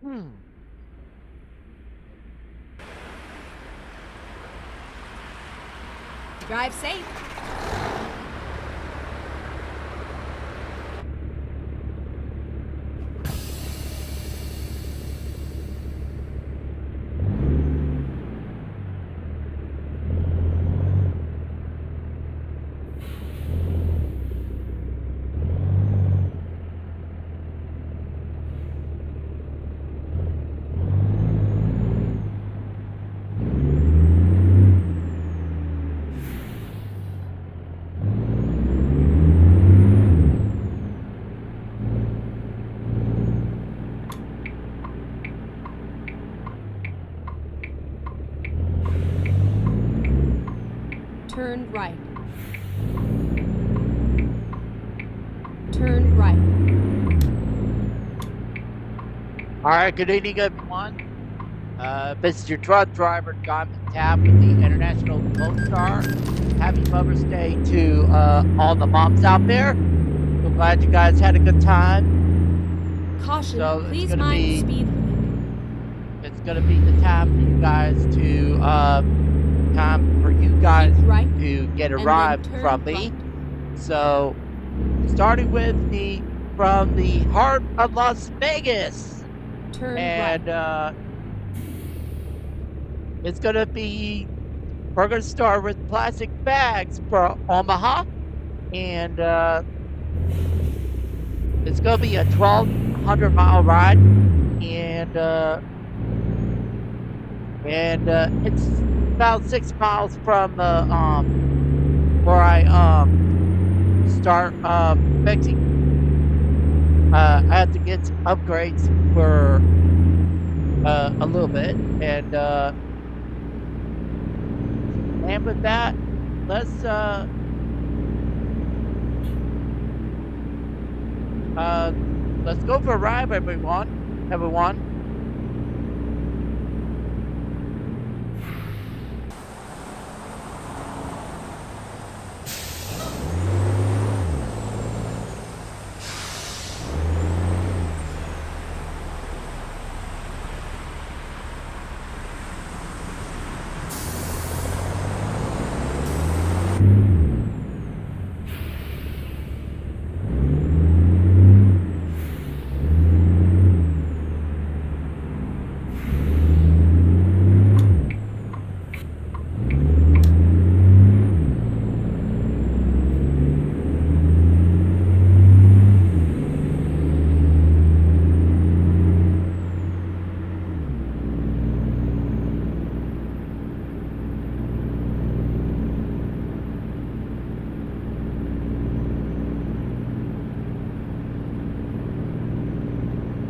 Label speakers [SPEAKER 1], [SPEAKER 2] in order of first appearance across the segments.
[SPEAKER 1] Hmm.
[SPEAKER 2] Drive safe. Turn right. Turn right.
[SPEAKER 1] All right, good evening, everyone. This is your truck driver, John Tapp with the International LoneStar. Happy Mother's Day to all the moms out there. So glad you guys had a good time.
[SPEAKER 2] Caution,
[SPEAKER 1] So
[SPEAKER 2] please mind the speed limit.
[SPEAKER 1] it's gonna be the time for you guys to
[SPEAKER 2] right,
[SPEAKER 1] to get a
[SPEAKER 2] and
[SPEAKER 1] ride
[SPEAKER 2] then turn
[SPEAKER 1] from me.
[SPEAKER 2] right.
[SPEAKER 1] So starting with me from the heart of Las Vegas.
[SPEAKER 2] Turn
[SPEAKER 1] And
[SPEAKER 2] right.
[SPEAKER 1] it's gonna be we're gonna start with plastic bags for Omaha, and it's gonna be a 1,200-mile ride, and it's about 6 miles from where I start fixing. I have to get some upgrades for a little bit, and with that, let's uh let's go for a ride, everyone.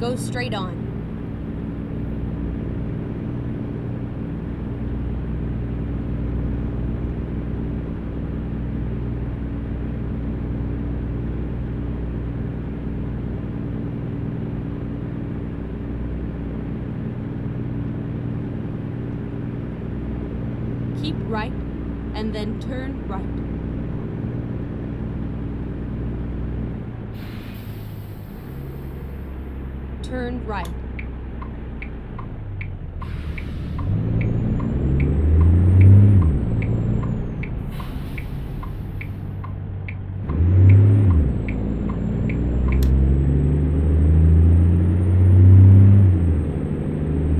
[SPEAKER 2] Go straight on. Keep right, and then turn right. Turn right.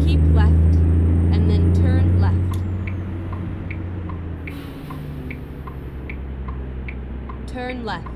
[SPEAKER 2] Keep left, and then turn left. Turn left.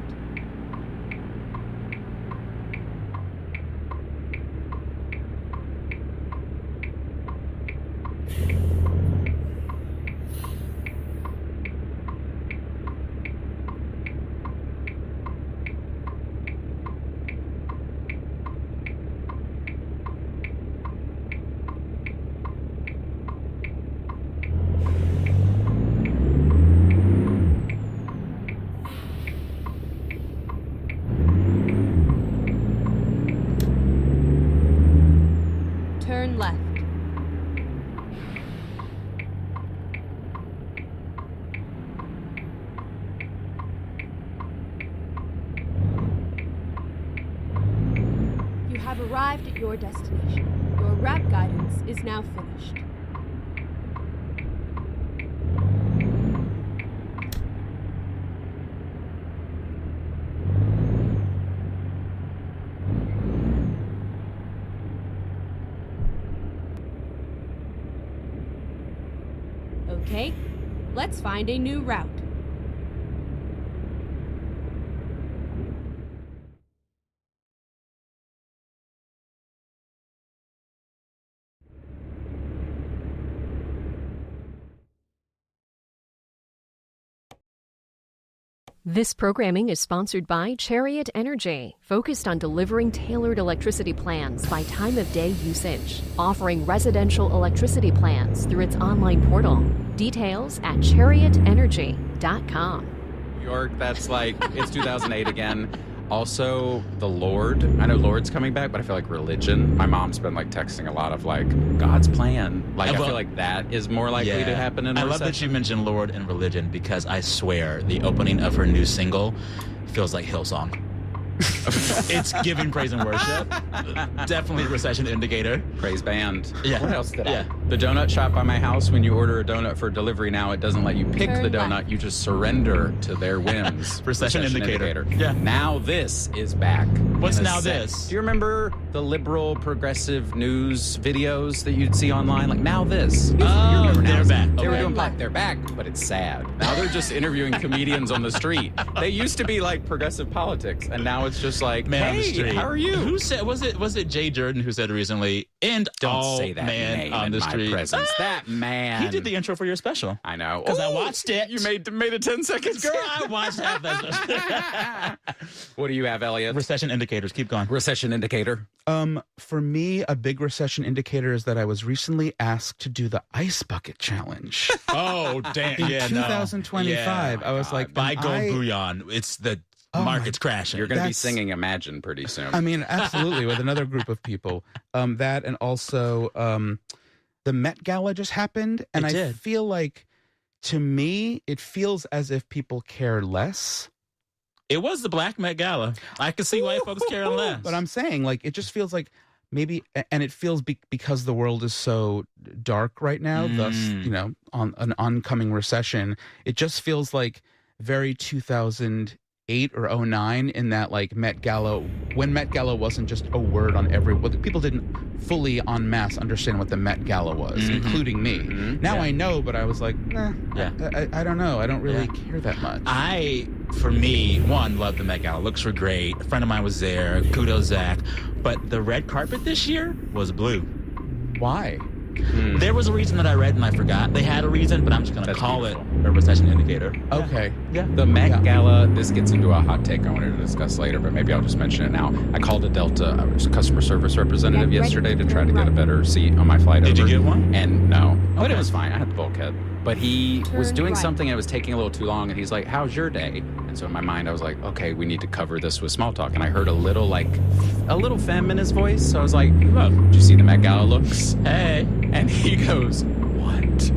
[SPEAKER 2] Turn left. You have arrived at your destination. Your Your route guidance is now finished. Okay, let's find a new route.
[SPEAKER 3] This programming is sponsored by Chariot Energy, focused on delivering tailored electricity plans by time of day usage, offering residential electricity plans through its online portal. Details at chariotenergy.com.
[SPEAKER 4] New York, that's like, it's 2008 again. Also, the Lord. I know Lord's coming back, but I feel like religion. My mom's been like texting a lot of like God's plan. Like I feel like that is more likely to happen in a
[SPEAKER 5] I love that you mentioned Lord and religion because I swear the opening of her new single feels like Hillsong. It's giving praise and worship. Definitely a recession indicator.
[SPEAKER 4] Praise band.
[SPEAKER 5] Yeah.
[SPEAKER 4] What else did
[SPEAKER 5] Yeah.
[SPEAKER 4] The donut shop by my house, when you order a donut for delivery now, it doesn't let you pick
[SPEAKER 2] Turn
[SPEAKER 4] the donut.
[SPEAKER 2] left.
[SPEAKER 4] You just surrender to their whims.
[SPEAKER 5] Recession indicator. Yeah.
[SPEAKER 4] Now this is back.
[SPEAKER 5] What's
[SPEAKER 4] in a
[SPEAKER 5] now
[SPEAKER 4] sec.
[SPEAKER 5] this?
[SPEAKER 4] Do you remember the liberal progressive news videos that you'd see online? Like now this.
[SPEAKER 5] Oh, they're back.
[SPEAKER 4] They were
[SPEAKER 5] Okay.
[SPEAKER 4] doing black. They're back, but it's sad. Now they're just interviewing comedians on the street. They used to be like progressive politics, and now it's just like,
[SPEAKER 5] Man on the
[SPEAKER 4] hey,
[SPEAKER 5] street.
[SPEAKER 4] how are you?
[SPEAKER 5] Who said? Was it Jay Jordan who said recently? And
[SPEAKER 4] Don't
[SPEAKER 5] all
[SPEAKER 4] say that
[SPEAKER 5] man
[SPEAKER 4] name
[SPEAKER 5] on
[SPEAKER 4] in
[SPEAKER 5] the
[SPEAKER 4] my
[SPEAKER 5] street.
[SPEAKER 4] presence. That man.
[SPEAKER 5] He did the intro for your special.
[SPEAKER 4] I know.
[SPEAKER 5] 'Cause I
[SPEAKER 4] Ooh,
[SPEAKER 5] watched it.
[SPEAKER 4] You made it 10 seconds.
[SPEAKER 5] Girl, I watched half that.
[SPEAKER 4] What do you have, Elliot?
[SPEAKER 5] Recession indicators. Keep going.
[SPEAKER 4] Recession indicator.
[SPEAKER 6] For me, a big recession indicator is that I was recently asked to do the ice bucket challenge.
[SPEAKER 5] Oh, damn.
[SPEAKER 6] In
[SPEAKER 5] Yeah,
[SPEAKER 6] 2025,
[SPEAKER 5] No.
[SPEAKER 6] I was like,
[SPEAKER 5] Buy
[SPEAKER 6] and
[SPEAKER 5] gold
[SPEAKER 6] I-
[SPEAKER 5] bullion. It's the
[SPEAKER 6] Oh
[SPEAKER 5] market's crashing.
[SPEAKER 4] You're going to be
[SPEAKER 6] That's-
[SPEAKER 4] singing Imagine pretty soon.
[SPEAKER 6] I mean, absolutely, with another group of people. That and also the Met Gala just happened, and
[SPEAKER 5] It
[SPEAKER 6] I
[SPEAKER 5] did.
[SPEAKER 6] feel like, to me, it feels as if people care less.
[SPEAKER 5] It was the Black Met Gala. I can see why folks care less.
[SPEAKER 6] But I'm saying, like, it just feels like maybe, and it feels because the world is so dark right now, thus, on an oncoming recession, it just feels like very 2008 or 09 in that, like, Met Gala, when Met Gala wasn't just a word on people didn't fully en masse understand what the Met Gala was, including me. Now I know, but I was like, I don't know. I don't really care that much.
[SPEAKER 5] For me, one, love the Met Gala. Looks were great. A friend of mine was there. Kudos, Zach. But the red carpet this year was blue.
[SPEAKER 6] Why?
[SPEAKER 5] There was a reason that I read and I forgot. They had a reason, but I'm just going to call it a recession indicator.
[SPEAKER 6] Okay.
[SPEAKER 5] Yeah.
[SPEAKER 4] The Met Gala, this gets into a hot take I wanted to discuss later, but maybe I'll just mention it now. I called a Delta customer service representative
[SPEAKER 2] Get ready
[SPEAKER 4] yesterday to
[SPEAKER 2] to
[SPEAKER 4] try to
[SPEAKER 2] turn
[SPEAKER 4] get a
[SPEAKER 2] right.
[SPEAKER 4] better seat on my flight over.
[SPEAKER 5] Did you get one?
[SPEAKER 4] And no. But
[SPEAKER 5] Okay.
[SPEAKER 4] it was fine. I had the bulkhead. But he was
[SPEAKER 2] Turn
[SPEAKER 4] doing
[SPEAKER 2] right.
[SPEAKER 4] something and it was taking a little too long, and he's like, how's your day? And so in my mind, I was like, okay, we need to cover this with small talk. And I heard a little femme in his voice. So I was like, oh, did you see the Met Gala looks?
[SPEAKER 5] Hey.
[SPEAKER 4] And he goes, what?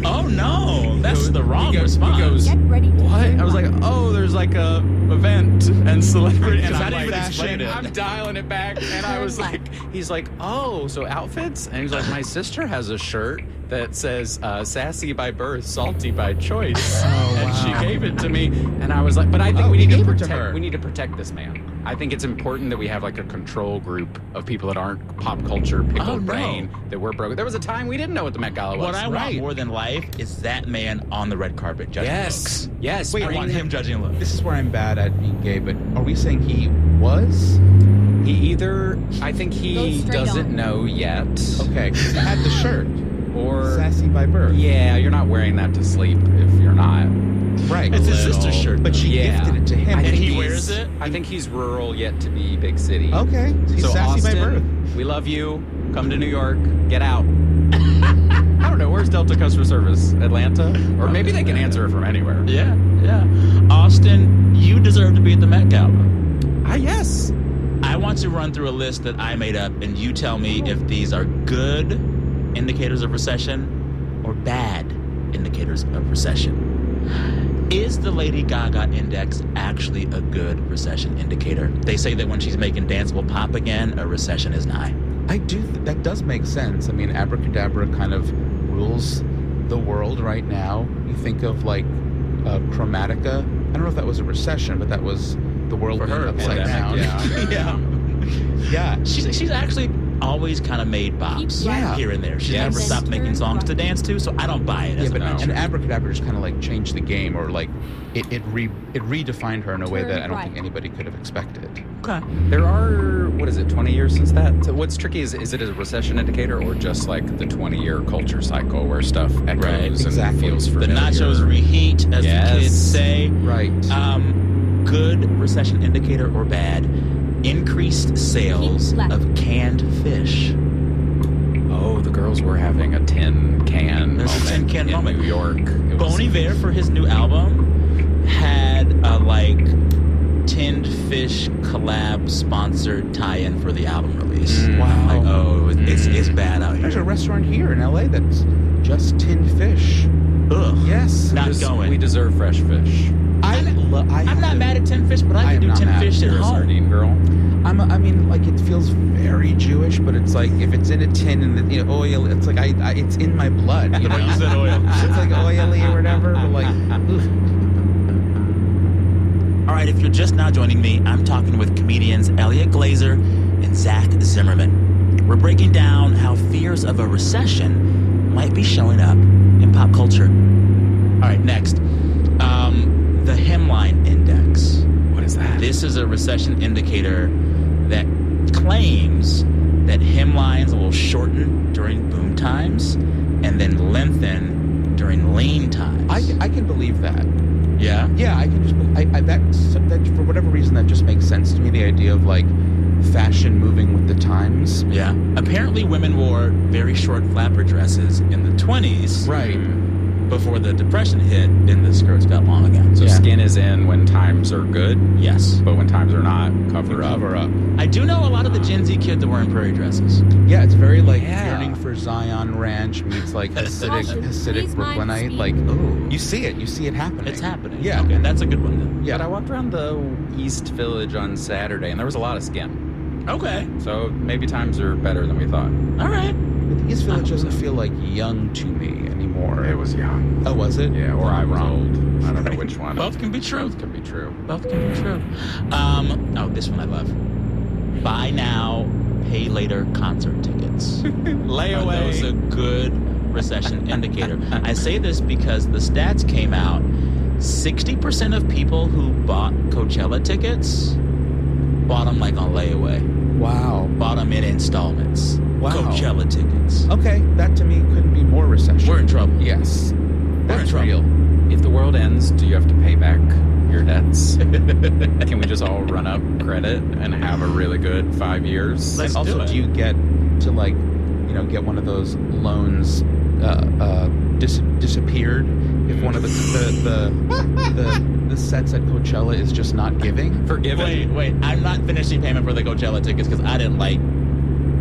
[SPEAKER 5] Oh, no. That's the wrong
[SPEAKER 4] He
[SPEAKER 5] response.
[SPEAKER 4] goes,
[SPEAKER 2] Get ready to
[SPEAKER 4] what?
[SPEAKER 2] turn
[SPEAKER 4] I was like,
[SPEAKER 2] right.
[SPEAKER 4] oh, there's like a event and celebrity. And
[SPEAKER 5] Because I
[SPEAKER 4] I'm
[SPEAKER 5] didn't
[SPEAKER 4] like,
[SPEAKER 5] even explain it.
[SPEAKER 4] I'm dialing it back. And I was like, he's like, oh, so outfits? And he's like, my sister has a shirt that says sassy by birth, salty by choice. And she gave it to me. And I was like, but I think we
[SPEAKER 6] he
[SPEAKER 4] need to
[SPEAKER 6] gave it to
[SPEAKER 4] protect
[SPEAKER 6] her.
[SPEAKER 4] we need to protect this man. I think it's important that we have like a control group of people that aren't pop culture pickled
[SPEAKER 5] Oh, no.
[SPEAKER 4] brain, that we're broke. There was a time we didn't know what the Met Gala was.
[SPEAKER 5] What I want more than life is that man on the red carpet judging
[SPEAKER 4] Yes.
[SPEAKER 5] looks.
[SPEAKER 4] Yes.
[SPEAKER 6] Wait,
[SPEAKER 5] I want him judging looks.
[SPEAKER 6] This is where I'm bad at being gay, but are we saying he was?
[SPEAKER 4] I think
[SPEAKER 2] Go
[SPEAKER 4] he
[SPEAKER 2] straight
[SPEAKER 4] doesn't
[SPEAKER 2] on.
[SPEAKER 4] know yet.
[SPEAKER 6] Okay, 'cause he had the shirt.
[SPEAKER 4] Or,
[SPEAKER 6] Sassy by birth.
[SPEAKER 4] yeah, you're not wearing that to sleep if you're not.
[SPEAKER 6] Right.
[SPEAKER 5] It's his
[SPEAKER 4] little.
[SPEAKER 5] sister's shirt.
[SPEAKER 6] But
[SPEAKER 5] though.
[SPEAKER 6] she
[SPEAKER 4] Yeah.
[SPEAKER 6] gifted it to him.
[SPEAKER 4] I
[SPEAKER 5] And
[SPEAKER 4] think
[SPEAKER 5] he
[SPEAKER 4] he's-
[SPEAKER 5] wears it?
[SPEAKER 4] I think he's rural yet to be big city.
[SPEAKER 6] Okay. He's
[SPEAKER 4] So
[SPEAKER 6] sassy
[SPEAKER 4] Austin,
[SPEAKER 6] by birth.
[SPEAKER 4] we love you. Come to New York. Get out. I don't know. Where's Delta Customer Service? Atlanta? Or maybe they can answer it from anywhere.
[SPEAKER 5] Yeah. Austin, you deserve to be at the Met Gala.
[SPEAKER 4] Yes.
[SPEAKER 5] I want to run through a list that I made up, and you tell me if these are good indicators of recession or bad indicators of recession. Is the Lady Gaga index actually a good recession indicator? They say that when she's making danceable pop again, a recession is nigh.
[SPEAKER 6] I do. That does make sense. I mean, abracadabra kind of rules the world right now. You think of like Chromatica. I don't know if that was a recession, but that was the world
[SPEAKER 5] For
[SPEAKER 6] being
[SPEAKER 5] her,
[SPEAKER 6] upside down.
[SPEAKER 5] Yeah.
[SPEAKER 6] Yeah.
[SPEAKER 5] She's actually always kind of made bops
[SPEAKER 6] Yeah.
[SPEAKER 5] here and there. She's
[SPEAKER 6] Yes.
[SPEAKER 5] never stopped making songs to dance to, so I don't buy it.
[SPEAKER 6] Yeah,
[SPEAKER 5] As
[SPEAKER 6] but
[SPEAKER 5] a
[SPEAKER 6] and
[SPEAKER 5] feature.
[SPEAKER 6] abracadabra just kind of like changed the game, or like it redefined her in a way that I don't
[SPEAKER 2] Turn
[SPEAKER 6] think
[SPEAKER 2] right.
[SPEAKER 6] anybody could have expected.
[SPEAKER 5] Okay.
[SPEAKER 4] There are, what is it, 20 years since that? So what's tricky is it a recession indicator or just like the 20-year culture cycle where stuff echoes
[SPEAKER 5] Right,
[SPEAKER 4] and
[SPEAKER 6] exactly.
[SPEAKER 4] feels
[SPEAKER 5] The
[SPEAKER 4] familiar?
[SPEAKER 5] nachos reheat, as the kids say.
[SPEAKER 6] Right.
[SPEAKER 5] Good recession indicator or bad? Increased sales
[SPEAKER 2] Keep left.
[SPEAKER 5] of canned fish.
[SPEAKER 4] Oh, the girls were having a tin can
[SPEAKER 5] There's a
[SPEAKER 4] moment
[SPEAKER 5] tin can
[SPEAKER 4] in
[SPEAKER 5] moment.
[SPEAKER 4] New York. It was-
[SPEAKER 5] Bon Iver, for his new album, had a tinned fish collab sponsored tie-in for the album release.
[SPEAKER 6] Wow.
[SPEAKER 5] Like, oh, it's bad out
[SPEAKER 6] There's a
[SPEAKER 5] here.
[SPEAKER 6] restaurant here in LA that's just tinned fish.
[SPEAKER 5] Ugh.
[SPEAKER 6] Yes.
[SPEAKER 5] Not going.
[SPEAKER 4] We deserve fresh fish.
[SPEAKER 5] I'm not mad at tin fish, but I
[SPEAKER 6] I
[SPEAKER 5] can
[SPEAKER 6] am
[SPEAKER 5] do
[SPEAKER 6] not
[SPEAKER 5] tin
[SPEAKER 6] mad.
[SPEAKER 5] fish at
[SPEAKER 4] You're a
[SPEAKER 5] home.
[SPEAKER 4] sardine girl.
[SPEAKER 6] I mean, like it feels very Jewish, but it's like if it's in a tin and the oil, it's like it's in my blood. You know,
[SPEAKER 5] You said oil.
[SPEAKER 6] it's like oily or whatever. But like, ugh.
[SPEAKER 5] All right, if you're just now joining me, I'm talking with comedians Elliot Glazer and Zach Zimmerman. We're breaking down how fears of a recession might be showing up in pop culture. All right, next, the hemline index.
[SPEAKER 4] What is that?
[SPEAKER 5] This is a recession indicator that claims that hemlines will shorten during boom times and then lengthen during lean times.
[SPEAKER 6] I can believe that.
[SPEAKER 5] Yeah?
[SPEAKER 6] Yeah, I can just that for whatever reason that just makes sense to me. The idea of like fashion moving with the times.
[SPEAKER 5] Yeah. Apparently, women wore very short flapper dresses in the 20s.
[SPEAKER 6] Right.
[SPEAKER 5] Before the Depression hit and the skirts got long again.
[SPEAKER 4] So
[SPEAKER 6] Yeah.
[SPEAKER 4] skin is in when times are good,
[SPEAKER 5] Yes.
[SPEAKER 4] but when times are not, cover up.
[SPEAKER 6] Cover up.
[SPEAKER 5] I do know a lot of the Gen Z kids are wearing prairie dresses.
[SPEAKER 6] Yeah, it's very like
[SPEAKER 4] Yeah.
[SPEAKER 6] yearning for Zion Ranch meets like Hasidic
[SPEAKER 2] Caution,
[SPEAKER 6] Hasidic
[SPEAKER 2] please mind
[SPEAKER 6] Brooklynite.
[SPEAKER 2] speed.
[SPEAKER 6] Like
[SPEAKER 5] Ooh.
[SPEAKER 6] you see it happening.
[SPEAKER 5] It's happening.
[SPEAKER 6] Yeah.
[SPEAKER 5] Okay, that's a good one then.
[SPEAKER 6] Yeah.
[SPEAKER 4] But I walked around the East Village on Saturday, and there was a lot of skin.
[SPEAKER 5] Okay.
[SPEAKER 4] So maybe times are better than we thought.
[SPEAKER 5] All right.
[SPEAKER 6] But the East Village doesn't feel like young to me anymore.
[SPEAKER 4] It was young.
[SPEAKER 6] Oh, was it?
[SPEAKER 4] Yeah, or I was
[SPEAKER 6] Wrong.
[SPEAKER 4] old. I don't know which one.
[SPEAKER 5] Both can be true.
[SPEAKER 4] Both can be true.
[SPEAKER 5] Both can be true. This one I love. Buy now, pay later concert tickets. Are those a good recession indicator? I say this because the stats came out. 60% of people who bought Coachella tickets bought them like on layaway.
[SPEAKER 6] Wow.
[SPEAKER 5] Bought them in installments.
[SPEAKER 6] Wow.
[SPEAKER 5] Coachella tickets.
[SPEAKER 6] Okay, that to me couldn't be more recession.
[SPEAKER 5] We're in trouble.
[SPEAKER 6] Yes. That's
[SPEAKER 5] trouble.
[SPEAKER 6] real.
[SPEAKER 4] If the world ends, do you have to pay back your debts? Can we just all run up credit and have a really good 5 years?
[SPEAKER 5] Let's
[SPEAKER 6] Also,
[SPEAKER 5] do it.
[SPEAKER 6] do you get to like, get one of those loans disappeared if one of the sets at Coachella is just not giving?
[SPEAKER 4] Forgiven.
[SPEAKER 5] Wait. I'm not finishing payment for the Coachella tickets because I didn't like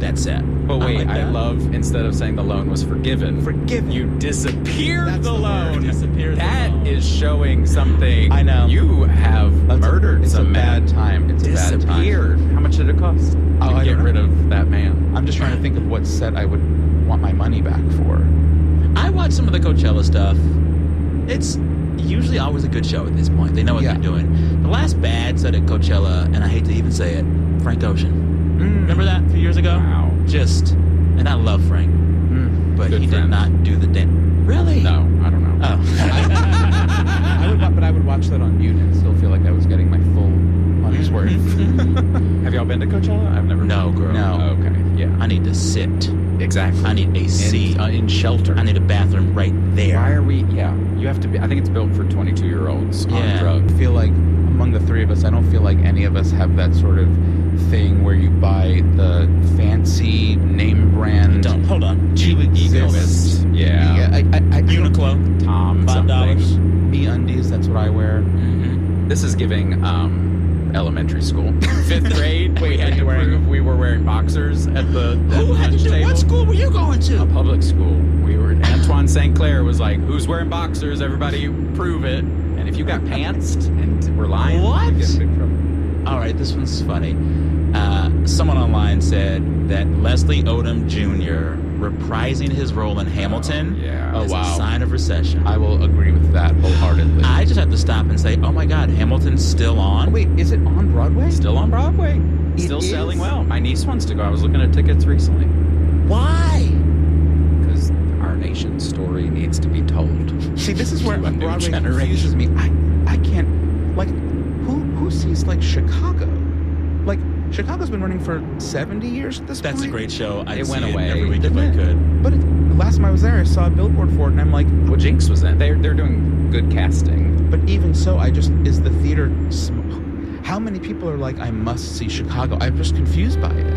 [SPEAKER 5] that set.
[SPEAKER 4] But wait,
[SPEAKER 5] like
[SPEAKER 4] I
[SPEAKER 5] that.
[SPEAKER 4] love, instead of saying the loan was forgiven,
[SPEAKER 6] Forgiven.
[SPEAKER 4] you disappeared
[SPEAKER 6] That's
[SPEAKER 4] the
[SPEAKER 6] the word.
[SPEAKER 4] loan.
[SPEAKER 5] Disappeared the
[SPEAKER 4] That
[SPEAKER 5] loan.
[SPEAKER 4] is showing something.
[SPEAKER 6] I know.
[SPEAKER 4] You have murdered
[SPEAKER 6] It's
[SPEAKER 4] some
[SPEAKER 6] a
[SPEAKER 4] man.
[SPEAKER 6] bad time. It's a bad time.
[SPEAKER 4] Disappeared. How much did it cost to
[SPEAKER 6] I
[SPEAKER 4] get
[SPEAKER 6] don't
[SPEAKER 4] rid
[SPEAKER 6] know.
[SPEAKER 4] of that man?
[SPEAKER 6] I'm just trying to think of what set I would want my money back for.
[SPEAKER 5] I watched some of the Coachella stuff. It's usually always a good show at this point. They know what
[SPEAKER 6] Yeah.
[SPEAKER 5] they're doing. The last bad set at Coachella, and I hate to even say it, Frank Ocean. Remember that a few years ago?
[SPEAKER 4] Wow.
[SPEAKER 5] And I love Frank, but
[SPEAKER 4] Good
[SPEAKER 5] he
[SPEAKER 4] friend.
[SPEAKER 5] did not do the dance. Really?
[SPEAKER 4] No, I don't know.
[SPEAKER 5] Oh.
[SPEAKER 6] I would watch that on mute and still feel like I was getting my full money's worth.
[SPEAKER 4] Have y'all been to Coachella? I've never
[SPEAKER 5] No,
[SPEAKER 4] been.
[SPEAKER 5] girl.
[SPEAKER 6] No.
[SPEAKER 4] Okay, yeah.
[SPEAKER 5] I need to sit.
[SPEAKER 4] Exactly.
[SPEAKER 5] I need a seat.
[SPEAKER 4] In shelter.
[SPEAKER 5] I need a bathroom right there.
[SPEAKER 4] Why are we? Yeah, you have to be. I think it's built for 22-year-olds
[SPEAKER 5] Yeah.
[SPEAKER 4] on drugs.
[SPEAKER 6] I feel like among the three of us, I don't feel like any of us have that sort of thing where you buy the fancy name brand.
[SPEAKER 5] Don't hold on.
[SPEAKER 6] to exist.
[SPEAKER 4] Yeah.
[SPEAKER 6] I
[SPEAKER 5] Uniqlo.
[SPEAKER 4] Tom
[SPEAKER 5] $5.
[SPEAKER 4] something.
[SPEAKER 6] Me undies, that's what I wear.
[SPEAKER 5] Mm-hmm.
[SPEAKER 4] This is giving elementary school. 5th grade.
[SPEAKER 5] Wait,
[SPEAKER 4] we had to prove we were wearing boxers at the
[SPEAKER 5] Who had to
[SPEAKER 4] lunch
[SPEAKER 5] do?
[SPEAKER 4] table.
[SPEAKER 5] What school were you going
[SPEAKER 4] A
[SPEAKER 5] to?
[SPEAKER 4] public school. We were. Antoine St. Clair was like, "Who's wearing boxers? Everybody, prove it." And if you got pantsed and were lying,
[SPEAKER 5] What?
[SPEAKER 4] you get in big trouble.
[SPEAKER 5] All right, this one's funny. Someone online said that Leslie Odom Jr. reprising his role in Hamilton is a sign of recession.
[SPEAKER 6] I will agree with that wholeheartedly.
[SPEAKER 5] I just have to stop and say, oh my God, Hamilton's still on?
[SPEAKER 6] Oh, wait, is it on Broadway?
[SPEAKER 4] Still on Broadway. Still selling well. My niece wants to go. I was looking at tickets recently.
[SPEAKER 5] Why?
[SPEAKER 4] Because our nation's story needs to be told.
[SPEAKER 6] See, this is where
[SPEAKER 4] To a new
[SPEAKER 6] Broadway
[SPEAKER 4] generation.
[SPEAKER 6] confuses me. I can't, like, who sees, like, Chicago? Like, Chicago's been running for 70 years at this point.
[SPEAKER 5] That's a great show. I'd
[SPEAKER 4] It
[SPEAKER 5] see
[SPEAKER 4] went
[SPEAKER 5] it
[SPEAKER 4] away,
[SPEAKER 5] every week if
[SPEAKER 6] didn't
[SPEAKER 5] I
[SPEAKER 6] it?
[SPEAKER 5] could.
[SPEAKER 6] But last time I was there, I saw a billboard for it, and I'm like,
[SPEAKER 4] Well, Jinx was in. They're doing good casting.
[SPEAKER 6] but even so, is the theater, how many people are like, I must see Chicago? I'm just confused by it.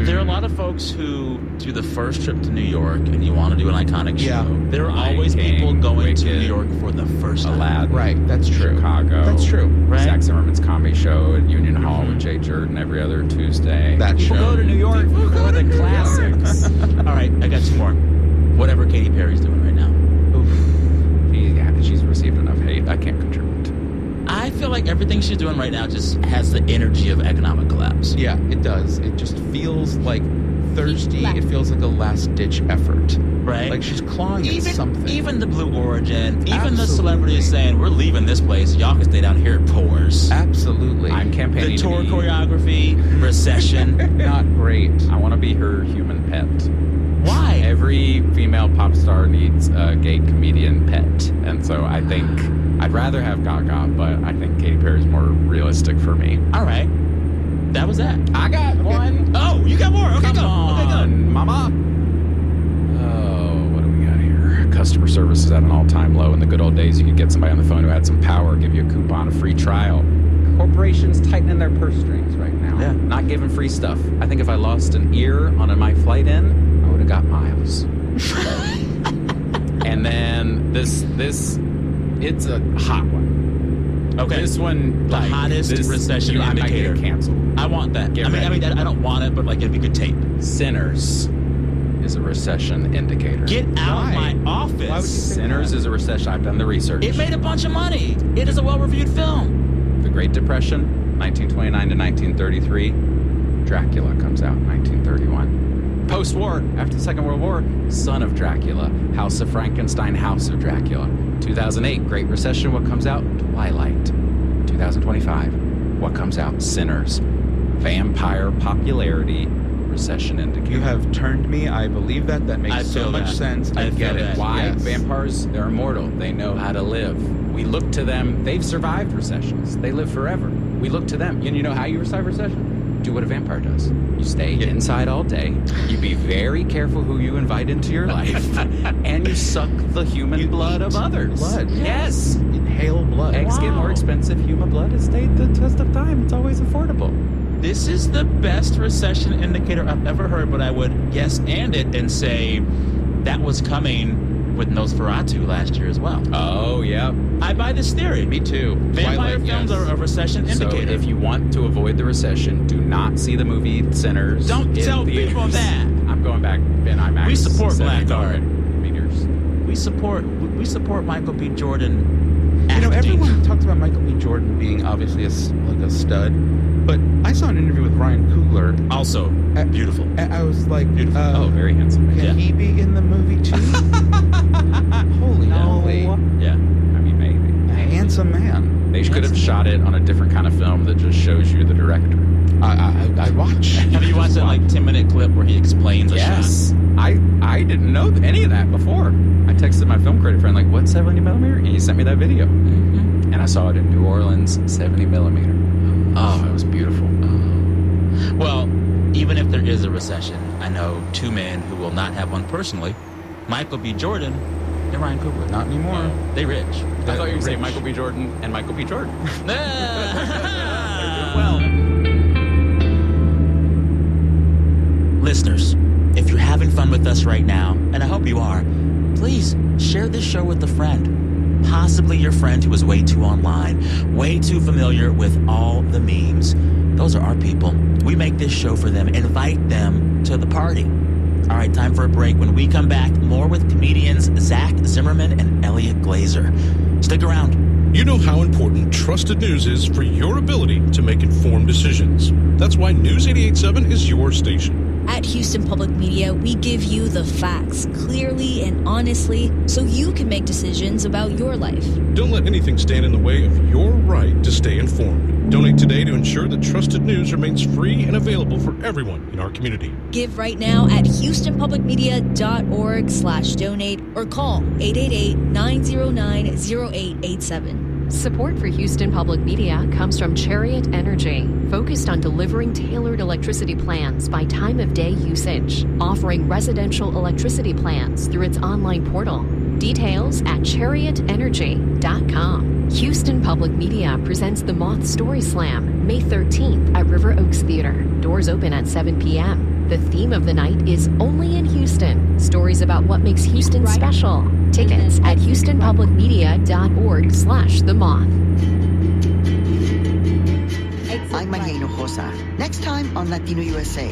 [SPEAKER 5] There are a lot of folks who do the first trip to New York and you want to do an iconic show.
[SPEAKER 6] Yeah.
[SPEAKER 5] There are
[SPEAKER 4] Lion
[SPEAKER 5] always
[SPEAKER 4] King,
[SPEAKER 5] people going to
[SPEAKER 4] Wicked,
[SPEAKER 5] New York for the first time.
[SPEAKER 4] Aladdin.
[SPEAKER 6] Right, that's true.
[SPEAKER 4] Chicago.
[SPEAKER 6] That's true.
[SPEAKER 5] Right?
[SPEAKER 4] Zach Zimmerman's comedy show at Union Hall with Jay Jordan every other Tuesday.
[SPEAKER 6] That
[SPEAKER 4] People
[SPEAKER 6] show.
[SPEAKER 4] go to New York for the classics.
[SPEAKER 5] All right, I got two more. Whatever Katy Perry's doing right now.
[SPEAKER 6] Oof.
[SPEAKER 4] She's received enough hate. I can't contribute.
[SPEAKER 5] I feel like everything she's doing right now just has the energy of economic collapse.
[SPEAKER 6] Yeah, it does. It just feels like thirsty. It feels like a last-ditch effort.
[SPEAKER 5] Right?
[SPEAKER 6] Like she's clawing at something.
[SPEAKER 5] Even the Blue Origin, even the
[SPEAKER 6] Absolutely.
[SPEAKER 5] celebrities saying, we're leaving this place, y'all can stay down here at Pours.
[SPEAKER 6] Absolutely.
[SPEAKER 4] I'm campaigning
[SPEAKER 5] The tour
[SPEAKER 4] to be,
[SPEAKER 5] choreography, recession.
[SPEAKER 6] not great.
[SPEAKER 4] I want to be her human pet.
[SPEAKER 5] Why?
[SPEAKER 4] Every female pop star needs a gay comedian pet. And so I think I'd rather have Gaga, but I think Katy Perry's more realistic for me.
[SPEAKER 5] All right. That was that.
[SPEAKER 4] I got one.
[SPEAKER 5] Oh, you got more. Okay,
[SPEAKER 4] Come
[SPEAKER 5] go. Okay, go.
[SPEAKER 4] on, mama. Oh, what do we got here? Customer service is at an all-time low. In the good old days, you could get somebody on the phone who had some power, give you a coupon, a free trial. Corporations tightening their purse strings right now.
[SPEAKER 5] Yeah.
[SPEAKER 4] Not giving free stuff. I think if I lost an ear on my flight in, I would have got miles. And then this, it's a hot one.
[SPEAKER 5] Okay.
[SPEAKER 4] This one,
[SPEAKER 5] The hottest recession
[SPEAKER 4] I might
[SPEAKER 5] indicator.
[SPEAKER 4] get canceled.
[SPEAKER 5] I want that.
[SPEAKER 4] Get
[SPEAKER 5] I mean,
[SPEAKER 4] ready.
[SPEAKER 5] I don't want it, but like it'd be good tape.
[SPEAKER 4] Sinners is a recession indicator.
[SPEAKER 5] Get out
[SPEAKER 6] Why?
[SPEAKER 5] of my office.
[SPEAKER 6] Why would you say
[SPEAKER 4] Sinners
[SPEAKER 6] that?
[SPEAKER 4] is a recession. I've done the research.
[SPEAKER 5] It made a bunch of money. It is a well-reviewed film.
[SPEAKER 4] The Great Depression, 1929 to 1933. Dracula comes out in 1931. Post-war, after the Second World War, Son of Dracula, House of Frankenstein, House of Dracula. 2008, Great Recession, what comes out? Twilight. 2025, what comes out? Sinners. Vampire popularity, recession indicator.
[SPEAKER 6] You have turned me. I believe that. That makes
[SPEAKER 5] I
[SPEAKER 6] so
[SPEAKER 5] feel
[SPEAKER 6] much
[SPEAKER 5] that.
[SPEAKER 6] sense. I
[SPEAKER 5] I
[SPEAKER 6] get
[SPEAKER 5] feel
[SPEAKER 6] it.
[SPEAKER 5] that.
[SPEAKER 4] Why?
[SPEAKER 6] Yes.
[SPEAKER 4] Vampires, they're immortal. They know how to live. We look to them. They've survived recessions. They live forever. We look to them. And you know how you survive recession? Do what a vampire does. You stay inside all day. You be very careful who you invite into your life. And you suck the human blood of others.
[SPEAKER 6] Blood.
[SPEAKER 4] Yes.
[SPEAKER 6] Inhale blood.
[SPEAKER 4] Eggs get more expensive. Human blood has stayed the test of time. It's always affordable.
[SPEAKER 5] This is the best recession indicator I've ever heard, but I would yes and it and say that was coming with Nosferatu last year as well.
[SPEAKER 4] Oh, yeah.
[SPEAKER 5] I buy this theory.
[SPEAKER 4] Me too.
[SPEAKER 5] Vampire
[SPEAKER 6] Twilight,
[SPEAKER 5] films
[SPEAKER 6] yes.
[SPEAKER 5] are a recession indicator.
[SPEAKER 4] So if you want to avoid the recession, do not see the movie Sinners.
[SPEAKER 5] Don't
[SPEAKER 4] in
[SPEAKER 5] tell
[SPEAKER 4] theaters.
[SPEAKER 5] people that.
[SPEAKER 4] I'm going back in IMAX.
[SPEAKER 5] We support
[SPEAKER 4] 70
[SPEAKER 5] Blackguard.
[SPEAKER 4] meters.
[SPEAKER 5] we support Michael B. Jordan
[SPEAKER 6] You know,
[SPEAKER 5] acting.
[SPEAKER 6] everyone talks about Michael B. Jordan being obviously like a stud, but I saw an interview with Ryan Coogler,
[SPEAKER 5] Also beautiful.
[SPEAKER 6] and I was like,
[SPEAKER 4] Oh, very handsome.
[SPEAKER 6] can
[SPEAKER 5] Yeah.
[SPEAKER 6] he be in the movie too? Holy moly.
[SPEAKER 5] Yeah.
[SPEAKER 4] I mean, maybe.
[SPEAKER 6] A handsome man.
[SPEAKER 4] They could have shot it on a different kind of film that just shows you the director.
[SPEAKER 6] I'd watch.
[SPEAKER 5] Have you watched that like 10-minute clip where he explains a
[SPEAKER 4] Yes. I didn't know any of that before. I texted my film critic friend, like, what 70 millimeter? And he sent me that video.
[SPEAKER 5] shot? Mm-hmm.
[SPEAKER 4] And I saw it in New Orleans, 70 millimeter. Oh, it was beautiful.
[SPEAKER 5] Well, even if there is a recession, I know two men who will not have one personally, Michael B. Jordan and Ryan Coogler.
[SPEAKER 6] Not anymore.
[SPEAKER 5] They rich.
[SPEAKER 4] I thought you were going to say
[SPEAKER 6] Rich.
[SPEAKER 4] Michael B. Jordan and Michael B. Jordan.
[SPEAKER 5] Well, listeners, if you're having fun with us right now, and I hope you are, please share this show with a friend. Possibly your friend who is way too online, way too familiar with all the memes. Those are our people. We make this show for them. Invite them to the party. All right, time for a break. When we come back, more with comedians Zach Zimmerman and Elliot Glazer. Stick around.
[SPEAKER 7] You know how important trusted news is for your ability to make informed decisions. That's why News 88.7 is your station.
[SPEAKER 8] At Houston Public Media, we give you the facts clearly and honestly so you can make decisions about your life.
[SPEAKER 7] Don't let anything stand in the way of your right to stay informed. Donate today to ensure that trusted news remains free and available for everyone in our community.
[SPEAKER 8] Give right now at houstonpublicmedia.org/donate or call 888-909-0887.
[SPEAKER 3] Support for Houston Public Media comes from Chariot Energy, focused on delivering tailored electricity plans by time of day usage, offering residential electricity plans through its online portal. Details at chariotenergy.com. Houston Public Media presents the Moth Story Slam, May 13th at River Oaks Theater. Doors open at 7 p.m. The theme of the night is Only in Houston. Stories about what makes Houston special. Tickets at houstonpublicmedia.org/the moth.
[SPEAKER 9] I'm Maria Hinojosa. Next time on Latino USA,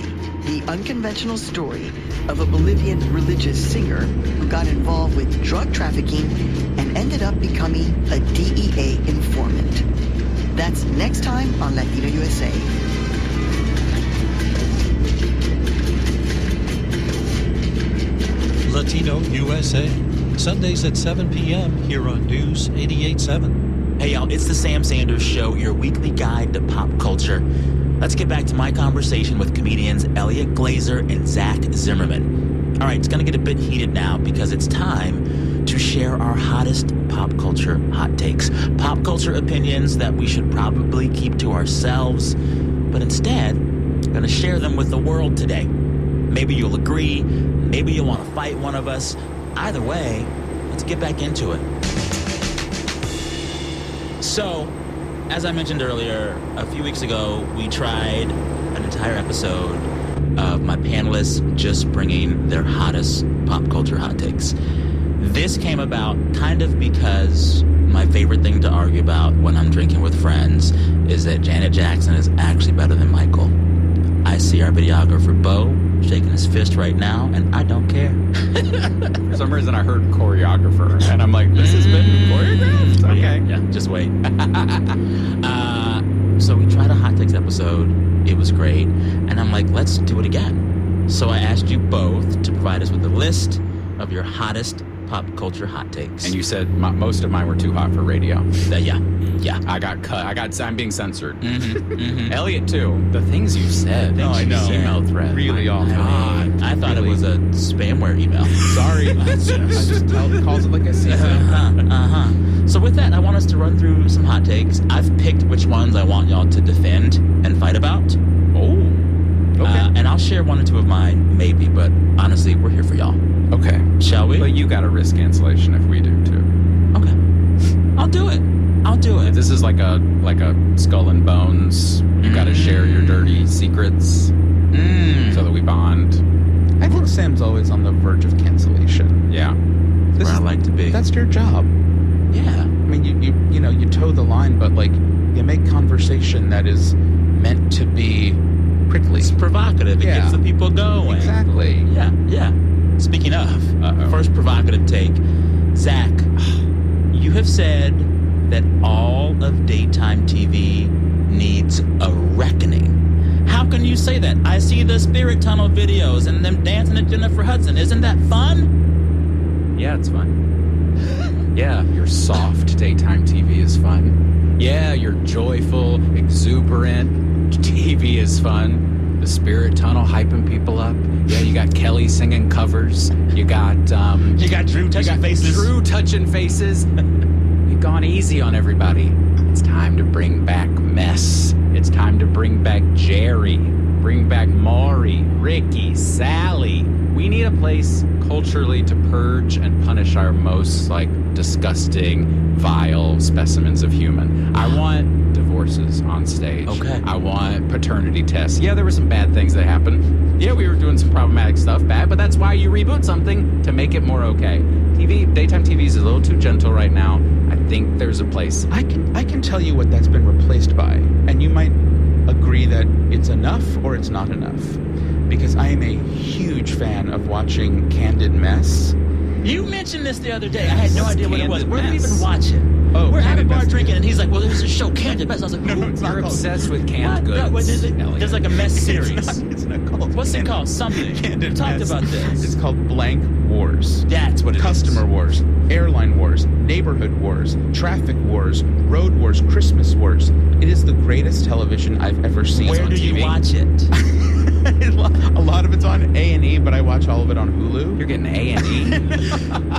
[SPEAKER 9] the unconventional story of a Bolivian religious singer who got involved with drug trafficking and ended up becoming a DEA informant. That's next time on Latino USA.
[SPEAKER 10] Latino USA, Sundays at 7 p.m. here on News 88.7.
[SPEAKER 5] Hey, y'all, it's the Sam Sanders Show, your weekly guide to pop culture. Let's get back to my conversation with comedians Elliot Glazer and Zach Zimmerman. All right, it's going to get a bit heated now because it's time to share our hottest pop culture hot takes. Pop culture opinions that we should probably keep to ourselves, but instead, going to share them with the world today. Maybe you'll agree, maybe you'll want to fight one of us. Either way, let's get back into it. So, as I mentioned earlier, a few weeks ago, we tried an entire episode of my panelists just bringing their hottest pop culture hot takes. This came about kind of because my favorite thing to argue about when I'm drinking with friends is that Janet Jackson is actually better than Michael. I see our videographer, Bo, shaking his fist right now, and I don't care.
[SPEAKER 4] For some reason, I heard choreographer, and I'm like, this has been choreographed? Okay.
[SPEAKER 5] Yeah, just wait. So we tried a hot takes episode. It was great. And I'm like, let's do it again. So I asked you both to provide us with a list of your hottest pop culture hot takes.
[SPEAKER 4] And you said most of mine were too hot for radio.
[SPEAKER 5] Yeah.
[SPEAKER 4] I got cut. I'm being censored. Elliot, too. The things you said.
[SPEAKER 5] Oh, I know.
[SPEAKER 4] Email thread.
[SPEAKER 6] Really
[SPEAKER 4] My
[SPEAKER 6] awful.
[SPEAKER 4] God.
[SPEAKER 5] I thought it was a spamware email.
[SPEAKER 6] Sorry. I just calls it like I see it.
[SPEAKER 5] So with that, I want us to run through some hot takes. I've picked which ones I want y'all to defend and fight about.
[SPEAKER 4] Oh. Okay.
[SPEAKER 5] And I'll share one or two of mine, maybe, but honestly, we're here for y'all.
[SPEAKER 4] Okay.
[SPEAKER 5] Shall we?
[SPEAKER 4] But you got to risk cancellation if we do, too.
[SPEAKER 5] Okay. I'll do it.
[SPEAKER 4] If this is like a Skull and Bones, you got to share your dirty secrets so that we bond.
[SPEAKER 6] I think Sam's always on the verge of cancellation.
[SPEAKER 4] Yeah.
[SPEAKER 5] That's where I like to be.
[SPEAKER 6] That's your job.
[SPEAKER 5] Yeah.
[SPEAKER 6] I mean, you toe the line, but like you make conversation that is meant to be prickly.
[SPEAKER 5] It's provocative. It gets the people going.
[SPEAKER 6] Exactly.
[SPEAKER 5] Yeah. Speaking of, first provocative take. Zach, you have said that all of daytime TV needs a reckoning. How can you say that? I see the Spirit Tunnel videos and them dancing to Jennifer Hudson. Isn't that fun?
[SPEAKER 4] Yeah, it's fun. Yeah, your soft daytime TV is fun. Yeah, your joyful, exuberant TV is fun. The Spirit Tunnel hyping people up. Yeah, you got Kelly singing covers. You got
[SPEAKER 5] Drew touching faces.
[SPEAKER 4] Drew touching faces. You've gone easy on everybody. It's time to bring back Mess. It's time to bring back Jerry. Bring back Maury, Ricky, Sally. We need a place culturally to purge and punish our most disgusting, vile specimens of human. I want divorces on stage.
[SPEAKER 5] Okay.
[SPEAKER 4] I want paternity tests. Yeah, there were some bad things that happened. Yeah, we were doing some problematic stuff, bad, but that's why you reboot something to make it more okay. Daytime TV is a little too gentle right now. I think there's a place.
[SPEAKER 6] I can tell you what that's been replaced by, and you might agree that it's enough or it's not enough, because I am a huge fan of watching Candid Mess.
[SPEAKER 5] You mentioned this the other day. I had no idea what it was. Where do we
[SPEAKER 4] Mess.
[SPEAKER 5] even watch it? We're at a
[SPEAKER 6] Candid
[SPEAKER 5] bar
[SPEAKER 6] Mess.
[SPEAKER 5] drinking, and he's like, well, there's a show, Candid Mess. I was like,
[SPEAKER 6] No,
[SPEAKER 5] who?
[SPEAKER 6] it's not
[SPEAKER 4] You're
[SPEAKER 6] called.
[SPEAKER 4] obsessed with canned
[SPEAKER 5] What? No,
[SPEAKER 4] goods.
[SPEAKER 5] there's like a mess series.
[SPEAKER 6] It's not called.
[SPEAKER 5] What's it
[SPEAKER 6] Candid-
[SPEAKER 5] called? Something.
[SPEAKER 6] Candid
[SPEAKER 5] We talked
[SPEAKER 6] Mess.
[SPEAKER 5] about this.
[SPEAKER 6] It's called Blank Wars.
[SPEAKER 5] That's what it is.
[SPEAKER 6] Customer wars, airline wars, neighborhood wars, traffic wars, road wars, Christmas wars. It is the greatest television I've ever seen
[SPEAKER 5] Where
[SPEAKER 6] on
[SPEAKER 5] do
[SPEAKER 6] TV.
[SPEAKER 5] you watch it?
[SPEAKER 6] A lot of it's on A&E, but I watch all of it on Hulu.
[SPEAKER 4] You're getting A&E.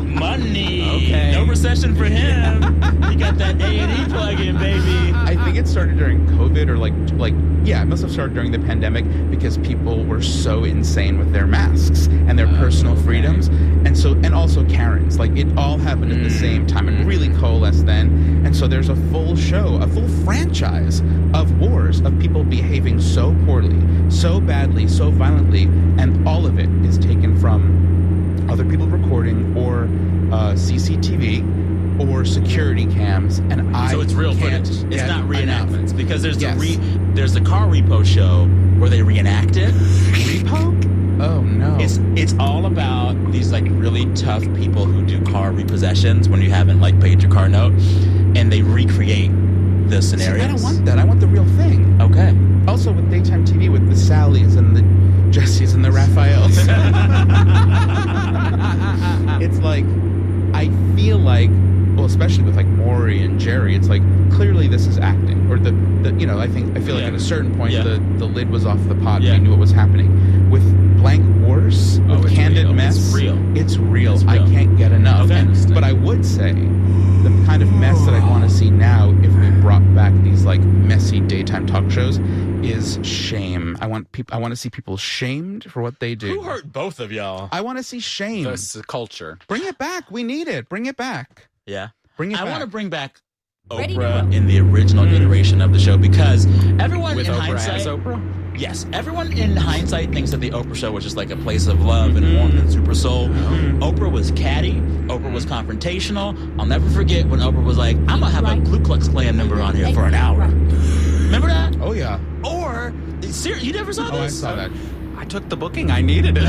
[SPEAKER 5] Money.
[SPEAKER 4] Okay.
[SPEAKER 5] No recession for him. He got that A&E plug-in, baby.
[SPEAKER 6] I think it started during COVID or it must have started during the pandemic because people were so insane with their masks and their personal freedoms. And also Karens. Like it all happened at the same time and really coalesced then. And so there's a full show, a full franchise of wars of people behaving so poorly, so badly, so violently, and all of it is taken from other people recording or CCTV or security cams, and
[SPEAKER 5] So it's real
[SPEAKER 6] can't
[SPEAKER 5] footage. It's
[SPEAKER 6] get
[SPEAKER 5] not
[SPEAKER 6] enough.
[SPEAKER 5] reenactments because there's
[SPEAKER 6] Yes.
[SPEAKER 5] there's the car repo show where they reenact it.
[SPEAKER 6] Repo? Oh no.
[SPEAKER 5] It's all about these like really tough people who do car repossessions when you haven't like paid your car note, and they recreate the
[SPEAKER 6] See,
[SPEAKER 5] scenarios.
[SPEAKER 6] I don't want that. I want the real thing.
[SPEAKER 5] Okay.
[SPEAKER 6] Also with daytime TV with the Sallys and the Jessies and the Raphaels. It's like, I feel like, well, especially with like Maury and Jerry, it's like clearly this is acting, or the I feel like at a certain point the lid was off the pot.
[SPEAKER 5] Yeah.
[SPEAKER 6] We knew what was happening. With Blank Wars, with
[SPEAKER 5] it's
[SPEAKER 6] Candid
[SPEAKER 5] real.
[SPEAKER 6] Mess,
[SPEAKER 5] It's real.
[SPEAKER 6] It's real.
[SPEAKER 5] It's
[SPEAKER 6] I
[SPEAKER 5] real.
[SPEAKER 6] can't get enough.
[SPEAKER 5] Okay.
[SPEAKER 6] But I would say the kind of mess that I want to see now, if we brought back these like messy daytime talk shows, is shame. I want to see people shamed for what they do.
[SPEAKER 5] Who hurt both of y'all?
[SPEAKER 6] I want to see shame.
[SPEAKER 4] This is culture.
[SPEAKER 6] Bring it back. We need it. Bring it back.
[SPEAKER 5] Yeah.
[SPEAKER 6] Bring it
[SPEAKER 5] I
[SPEAKER 6] back.
[SPEAKER 5] want to bring back
[SPEAKER 2] Ready to
[SPEAKER 5] Oprah in the original iteration of the show because everyone
[SPEAKER 4] With
[SPEAKER 5] in
[SPEAKER 4] Oprah
[SPEAKER 5] hindsight,
[SPEAKER 4] as Oprah?
[SPEAKER 5] yes, everyone in hindsight thinks that the Oprah show was just like a place of love and warmth and super soul. Oprah was catty. Oprah was confrontational. I'll never forget when Oprah was like, "I'm gonna have a Ku Klux Klan member on here for an hour." Remember that?
[SPEAKER 6] Oh yeah.
[SPEAKER 5] Or you never saw
[SPEAKER 6] Oh, I
[SPEAKER 5] this?
[SPEAKER 6] saw that.
[SPEAKER 4] I took the booking. I needed it.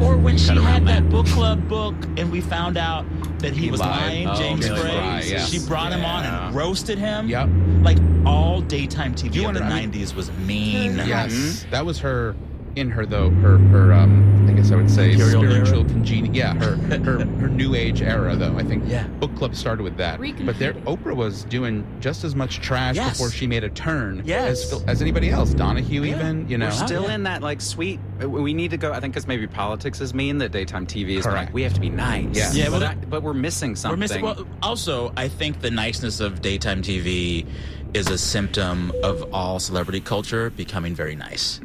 [SPEAKER 5] Or when she
[SPEAKER 4] Cut around
[SPEAKER 5] had that
[SPEAKER 4] that.
[SPEAKER 5] book club book and we found out that he was
[SPEAKER 6] lied.
[SPEAKER 5] lying,
[SPEAKER 4] Oh,
[SPEAKER 5] James
[SPEAKER 4] James
[SPEAKER 5] Frey.
[SPEAKER 4] Frey, yes.
[SPEAKER 5] She brought him on
[SPEAKER 4] Yeah.
[SPEAKER 5] and roasted him.
[SPEAKER 6] Yep.
[SPEAKER 5] Like all daytime TV
[SPEAKER 6] you
[SPEAKER 5] of the
[SPEAKER 6] wanna- I mean-
[SPEAKER 5] 90s was mean.
[SPEAKER 6] Yes, that was her. In her though, her I guess I would say
[SPEAKER 5] Imperial
[SPEAKER 6] spiritual
[SPEAKER 5] era?
[SPEAKER 6] congenial. Yeah, her new age era though. I think
[SPEAKER 5] Yeah.
[SPEAKER 6] book club started with that. But there, Oprah was doing just as much trash
[SPEAKER 5] Yes.
[SPEAKER 6] before she made a turn
[SPEAKER 5] Yes.
[SPEAKER 6] as anybody else. Donahue
[SPEAKER 5] Yeah.
[SPEAKER 6] even, you know.
[SPEAKER 4] We're still
[SPEAKER 5] yeah.
[SPEAKER 4] in that like sweet. We need to go. I think because maybe politics is mean that daytime TV is
[SPEAKER 6] Correct.
[SPEAKER 4] like we have to be nice.
[SPEAKER 6] Yeah.
[SPEAKER 5] Yeah,
[SPEAKER 4] but,
[SPEAKER 5] well,
[SPEAKER 4] but we're missing something.
[SPEAKER 5] We're missing. Well, also, I think the niceness of daytime TV is a symptom of all celebrity culture becoming very nice.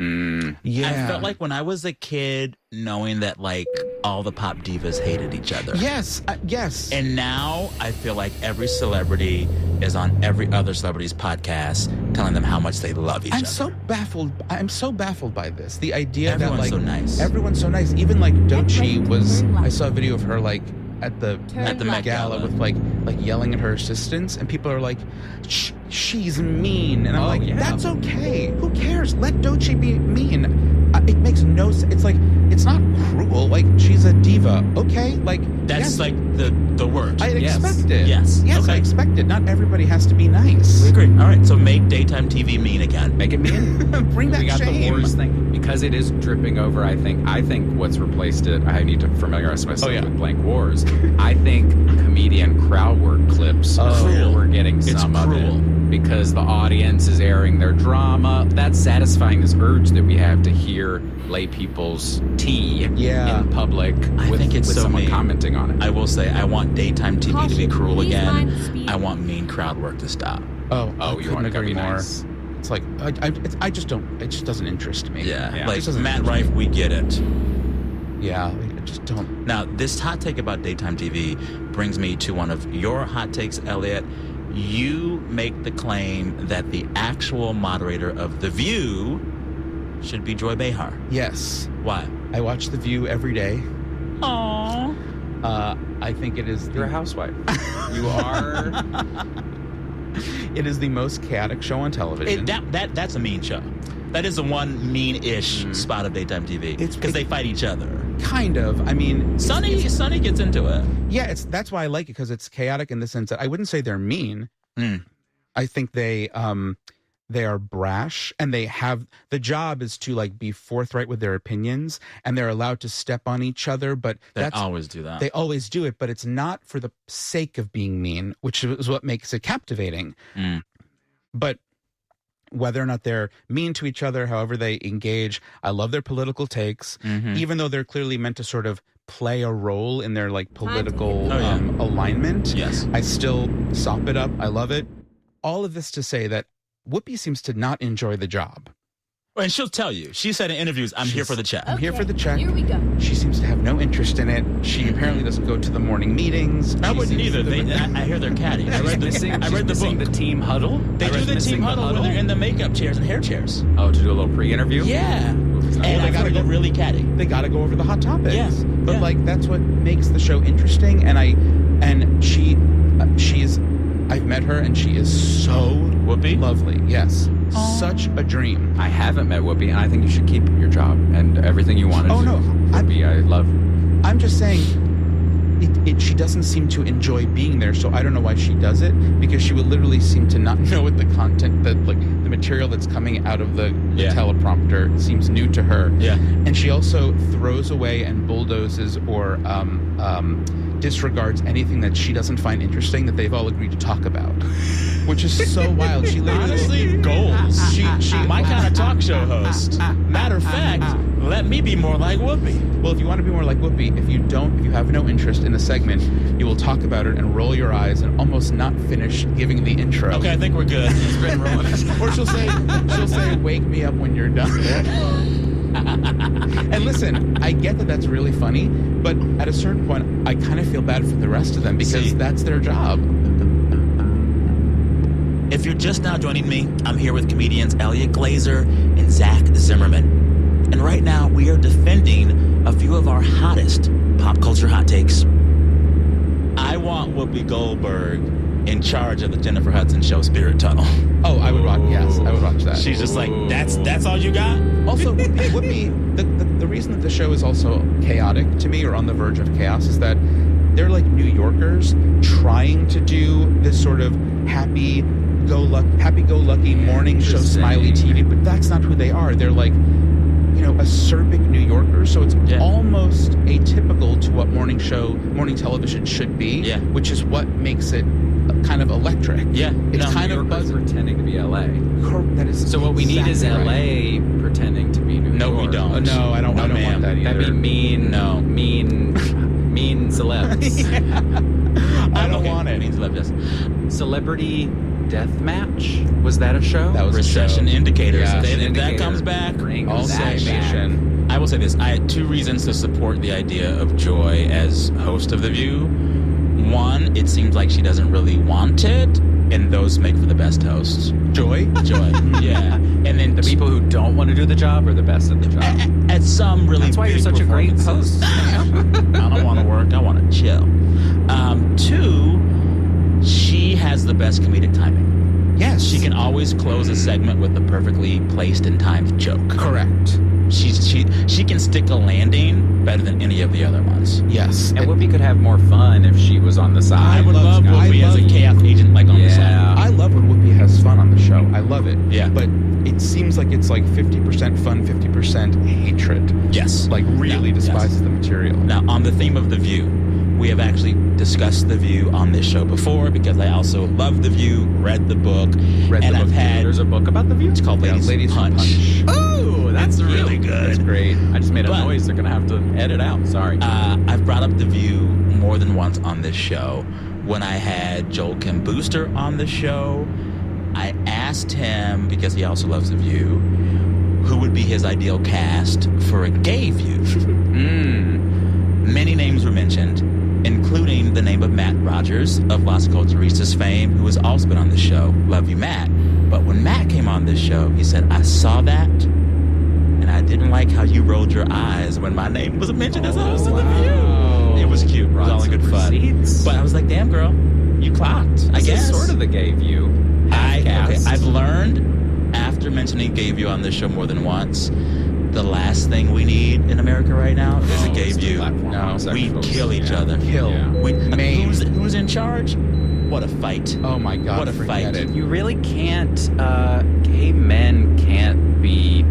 [SPEAKER 6] Yeah.
[SPEAKER 5] I felt like when I was a kid, knowing that like all the pop divas hated each other.
[SPEAKER 6] Yes. Yes.
[SPEAKER 5] And now I feel like every celebrity is on every other celebrity's podcast telling them how much they love each other.
[SPEAKER 6] I'm so baffled by this. The idea
[SPEAKER 5] Everyone's
[SPEAKER 6] that like
[SPEAKER 5] so nice.
[SPEAKER 6] everyone's so nice. Even like Doechii
[SPEAKER 2] right,
[SPEAKER 6] was.
[SPEAKER 2] turn left.
[SPEAKER 6] I saw a video of her like at the
[SPEAKER 2] Turn
[SPEAKER 5] Met
[SPEAKER 6] Gala
[SPEAKER 5] Gala.
[SPEAKER 6] with like yelling at her assistants, and people are like, she's mean, and I'm
[SPEAKER 4] Oh,
[SPEAKER 6] like,
[SPEAKER 4] yeah.
[SPEAKER 6] that's okay. Who cares? Let Doechii be mean. It makes no sense. It's like it's not cruel. Like she's a diva. Okay, like
[SPEAKER 5] That's
[SPEAKER 6] yes,
[SPEAKER 5] like the word.
[SPEAKER 6] I
[SPEAKER 4] Yes.
[SPEAKER 6] expect it.
[SPEAKER 5] Yes.
[SPEAKER 6] Yes,
[SPEAKER 5] Okay.
[SPEAKER 6] I expect it. Not everybody has to be nice.
[SPEAKER 5] We agree. All right, so make daytime TV mean again.
[SPEAKER 4] Make it mean.
[SPEAKER 6] Bring back
[SPEAKER 4] We got
[SPEAKER 6] shame.
[SPEAKER 4] the wars thing because it is dripping over. I think what's replaced it. I need to familiarize myself with Blank Wars. I think comedian crowd work clips are where we're getting
[SPEAKER 5] It's
[SPEAKER 4] some of
[SPEAKER 5] cruel.
[SPEAKER 4] it because the audience is airing their drama. That's satisfying this urge that we have to hear lay people's tea
[SPEAKER 6] Yeah.
[SPEAKER 4] in public
[SPEAKER 5] I
[SPEAKER 4] with,
[SPEAKER 5] think it's
[SPEAKER 4] with
[SPEAKER 5] so
[SPEAKER 4] someone
[SPEAKER 5] mean.
[SPEAKER 4] commenting on it.
[SPEAKER 5] I will say, I want daytime TV to be cruel
[SPEAKER 2] Please
[SPEAKER 5] again.
[SPEAKER 2] mind speed.
[SPEAKER 5] I want mean crowd work to stop.
[SPEAKER 6] Oh,
[SPEAKER 4] You want to
[SPEAKER 6] agree
[SPEAKER 4] be
[SPEAKER 6] more.
[SPEAKER 4] nice.
[SPEAKER 6] It's like I just don't. It just doesn't interest me.
[SPEAKER 4] Yeah.
[SPEAKER 5] Like
[SPEAKER 6] Just doesn't
[SPEAKER 5] Matt
[SPEAKER 6] interest
[SPEAKER 5] Rife, we get it.
[SPEAKER 6] Yeah, I just don't.
[SPEAKER 5] Now, this hot take about daytime TV brings me to one of your hot takes, Elliot. You make the claim that the actual moderator of The View should be Joy Behar.
[SPEAKER 6] Yes,
[SPEAKER 5] Why?
[SPEAKER 6] I watch The View every day.
[SPEAKER 5] Aww.
[SPEAKER 6] I think it is.
[SPEAKER 4] You're a housewife. You are.
[SPEAKER 6] It is the most chaotic show on television.
[SPEAKER 5] That's a mean show. That is the one mean-ish spot of daytime TV. It's because they fight each other.
[SPEAKER 6] Kind of. I mean,
[SPEAKER 5] Sonny gets into it.
[SPEAKER 6] Yeah, that's why I like it, because it's chaotic in the sense that I wouldn't say they're mean. I think they are brash, and they have the job is to like be forthright with their opinions, and they're allowed to step on each other. But
[SPEAKER 5] they always do that.
[SPEAKER 6] They always do it, but it's not for the sake of being mean, which is what makes it captivating. But whether or not they're mean to each other, however they engage, I love their political takes, even though they're clearly meant to sort of play a role in their like political alignment.
[SPEAKER 5] Yes,
[SPEAKER 6] I still sop it up. I love it. All of this to say that Whoopi seems to not enjoy the job.
[SPEAKER 5] And she'll tell you. She said in interviews, I'm here for the check.
[SPEAKER 6] I'm here for the check.
[SPEAKER 2] Here we go.
[SPEAKER 6] She seems to have no interest in it. She apparently doesn't go to the morning meetings.
[SPEAKER 5] I wouldn't either. I hear they're catty. I read the book.
[SPEAKER 4] The team huddle.
[SPEAKER 5] They do the team huddle where they're in the makeup chairs and hair chairs.
[SPEAKER 4] Oh, to do a little pre-interview?
[SPEAKER 5] Yeah. And
[SPEAKER 6] they gotta go
[SPEAKER 5] really catty.
[SPEAKER 6] They got to go over the hot topics.
[SPEAKER 5] Yeah.
[SPEAKER 6] But like that's what makes the show interesting. And she is. I've met her, and she is so
[SPEAKER 5] Whoopi?
[SPEAKER 6] Lovely. Yes. Such a dream.
[SPEAKER 4] I haven't met Whoopi, and I think you should keep your job and everything you wanted.
[SPEAKER 6] Oh, no.
[SPEAKER 4] Whoopi, I love.
[SPEAKER 6] I'm just saying, she doesn't seem to enjoy being there, so I don't know why she does it, because she would literally seem to not know what the content, the material that's coming out of the teleprompter seems new to her.
[SPEAKER 5] Yeah.
[SPEAKER 6] And she also throws away and bulldozes or disregards anything that she doesn't find interesting that they've all agreed to talk about, which is so wild. She literally
[SPEAKER 5] honestly goals. She my kind of talk show host. Matter of fact, let me be more like Whoopi.
[SPEAKER 6] Well, if you want to be more like Whoopi, if you have no interest in the segment, you will talk about it and roll your eyes and almost not finish giving the intro.
[SPEAKER 5] Okay, I think we're good.
[SPEAKER 6] Or she'll say, "Wake me up when you're done." And listen, I get that that's really funny, but at a certain point, I kind of feel bad for the rest of them because that's their job.
[SPEAKER 5] If you're just now joining me, I'm here with comedians Elliot Glazer and Zach Zimmerman. And right now, we are defending a few of our hottest pop culture hot takes. I want Whoopi Goldberg in charge of the Jennifer Hudson show Spirit Tunnel.
[SPEAKER 6] Oh, I would watch. Yes, I would watch that.
[SPEAKER 5] She's just like, that's all you got?
[SPEAKER 6] Also, Whoopi, the reason that the show is also chaotic to me, or on the verge of chaos, is that they're like New Yorkers trying to do this sort of happy-go-lucky morning show smiley TV, but that's not who they are. They're like, acerbic New Yorkers, so it's almost atypical to what morning television should be, which is what makes it kind of electric.
[SPEAKER 5] Yeah,
[SPEAKER 6] it's kind of
[SPEAKER 4] pretending to be LA.
[SPEAKER 6] That is
[SPEAKER 4] so. What we need is LA pretending to be New York.
[SPEAKER 5] No, we don't.
[SPEAKER 6] No, I don't want that either.
[SPEAKER 4] That'd be mean. No, mean celebs.
[SPEAKER 6] I don't want it.
[SPEAKER 5] Mean celebs. Yes.
[SPEAKER 4] Celebrity Deathmatch? Was that a show?
[SPEAKER 6] That was
[SPEAKER 5] Recession Indicators.
[SPEAKER 6] Yeah.
[SPEAKER 5] If that comes back,
[SPEAKER 6] all nation.
[SPEAKER 5] I will say this. I had two reasons to support the idea of Joy as host of The View. One, it seems like she doesn't really want it, and those make for the best hosts.
[SPEAKER 6] Joy?
[SPEAKER 5] Yeah. And then
[SPEAKER 4] the people who don't want to do the job are the best at the job.
[SPEAKER 5] At some really
[SPEAKER 4] That's why you're such a great host.
[SPEAKER 5] I don't want to work. I want to chill. Two, she has the best comedic timing.
[SPEAKER 6] Yes.
[SPEAKER 5] She can always close a segment with a perfectly placed and timed joke.
[SPEAKER 6] Correct.
[SPEAKER 5] She can stick a landing better than any of the other ones.
[SPEAKER 6] Yes.
[SPEAKER 4] And Whoopi could have more fun if she was on the side.
[SPEAKER 5] I would love Whoopi as a chaos agent on the side.
[SPEAKER 6] I love when Whoopi has fun on the show. I love it.
[SPEAKER 5] Yeah.
[SPEAKER 6] But it seems like it's like 50% fun, 50% hatred.
[SPEAKER 5] Yes.
[SPEAKER 6] Like really despises the material.
[SPEAKER 5] Now, on the theme of The View, we have actually discussed The View on this show before because I also love The View, read the book,
[SPEAKER 6] I've
[SPEAKER 5] had...
[SPEAKER 4] There's a book about The View?
[SPEAKER 5] It's called Ladies Punch.
[SPEAKER 4] Ooh, that's really good.
[SPEAKER 5] That's
[SPEAKER 4] great. I just made a noise they're going to have to edit out. Sorry.
[SPEAKER 5] I've brought up The View more than once on this show. When I had Joel Kim Booster on the show, I asked him, because he also loves The View, who would be his ideal cast for a gay View. Many names were mentioned, including the name of Matt Rogers of Las Culturistas fame, who has also been on the show. Love you, Matt. But when Matt came on this show, he said, I saw that, and I didn't like how you rolled your eyes when my name was mentioned as a host of The View. It was cute. It was all in good fun. But I was like, damn, girl, you clocked, I guess.
[SPEAKER 4] This is sort of the gay View.
[SPEAKER 5] I've learned after after mentioning gay view on this show more than once, the last thing we need in America right now is a gay view.
[SPEAKER 4] No,
[SPEAKER 5] we kill each other.
[SPEAKER 6] Kill.
[SPEAKER 5] Yeah. Who's in charge? What a fight.
[SPEAKER 6] Oh my God,
[SPEAKER 5] what a
[SPEAKER 6] forget
[SPEAKER 5] fight.
[SPEAKER 6] it.
[SPEAKER 4] You really can't, gay men can't be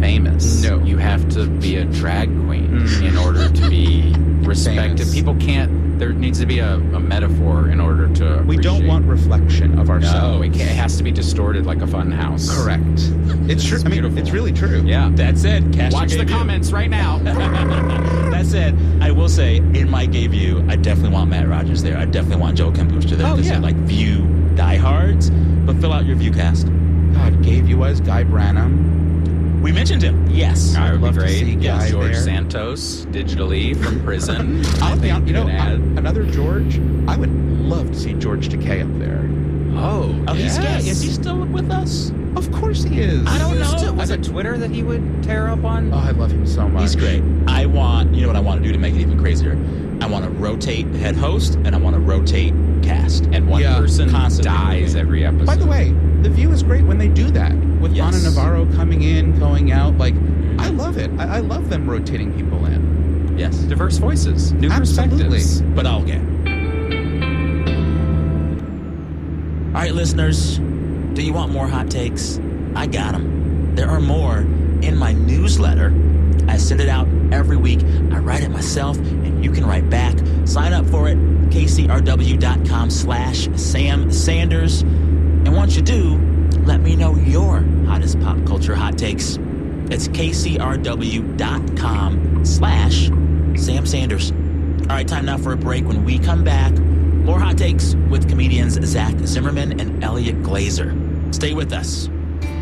[SPEAKER 4] famous.
[SPEAKER 6] No.
[SPEAKER 4] You have to be a drag queen in order to be respected.
[SPEAKER 6] Famous.
[SPEAKER 4] People can't, there needs to be a metaphor in order to
[SPEAKER 6] We don't
[SPEAKER 4] appreciate.
[SPEAKER 6] want reflection of ourselves.
[SPEAKER 4] No, it has to be distorted like a fun house.
[SPEAKER 6] Correct. It's true. I mean,
[SPEAKER 4] beautiful.
[SPEAKER 6] it's really true.
[SPEAKER 4] Yeah.
[SPEAKER 5] That said, cash
[SPEAKER 4] Watch
[SPEAKER 5] your
[SPEAKER 4] the
[SPEAKER 5] gay view.
[SPEAKER 4] comments right now.
[SPEAKER 5] That said, I will say, in my gay view, I definitely want Matt Rogers there. I definitely want Joe Kombucha there.
[SPEAKER 6] Oh,
[SPEAKER 5] because
[SPEAKER 6] yeah.
[SPEAKER 5] they're like view diehards. But fill out your view cast.
[SPEAKER 6] God, gave you as Guy Branum.
[SPEAKER 5] We mentioned him. Yes.
[SPEAKER 4] That would be
[SPEAKER 6] love to
[SPEAKER 4] great.
[SPEAKER 6] see Guy
[SPEAKER 4] George
[SPEAKER 6] there.
[SPEAKER 4] Santos digitally from prison.
[SPEAKER 6] I'll be honest,
[SPEAKER 4] Good ad.
[SPEAKER 6] another George. I would love to see George Takei up there.
[SPEAKER 4] Oh,
[SPEAKER 5] He's
[SPEAKER 4] yes.
[SPEAKER 5] gay. Is he still with us?
[SPEAKER 6] Of course he is.
[SPEAKER 5] I don't know.
[SPEAKER 4] Was it Twitter that he would tear up on?
[SPEAKER 6] Oh, I love him so much.
[SPEAKER 5] He's great. You know what I want to do to make it even crazier? I want to rotate head host and I want to rotate cast.
[SPEAKER 4] And one person
[SPEAKER 5] constantly
[SPEAKER 4] dies
[SPEAKER 5] moving.
[SPEAKER 4] every episode.
[SPEAKER 6] By the way, The View is great when they do that. With
[SPEAKER 5] Yes.
[SPEAKER 6] Ana Navarro coming in, going out. Like, I love it. I love them rotating people in.
[SPEAKER 5] Yes.
[SPEAKER 4] diverse voices, new
[SPEAKER 6] Absolutely.
[SPEAKER 4] perspectives.
[SPEAKER 5] But all gay. All right, listeners, do you want more hot takes? I got them. There are more in my newsletter. I send it out every week. I write it myself, and you can write back. Sign up for it, kcrw.com/Sam Sanders. And once you do, let me know your hottest pop culture hot takes. It's kcrw.com/Sam Sanders. All right, time now for a break. When we come back, more hot takes with comedians Zach Zimmerman and Elliot Glazer. Stay with us.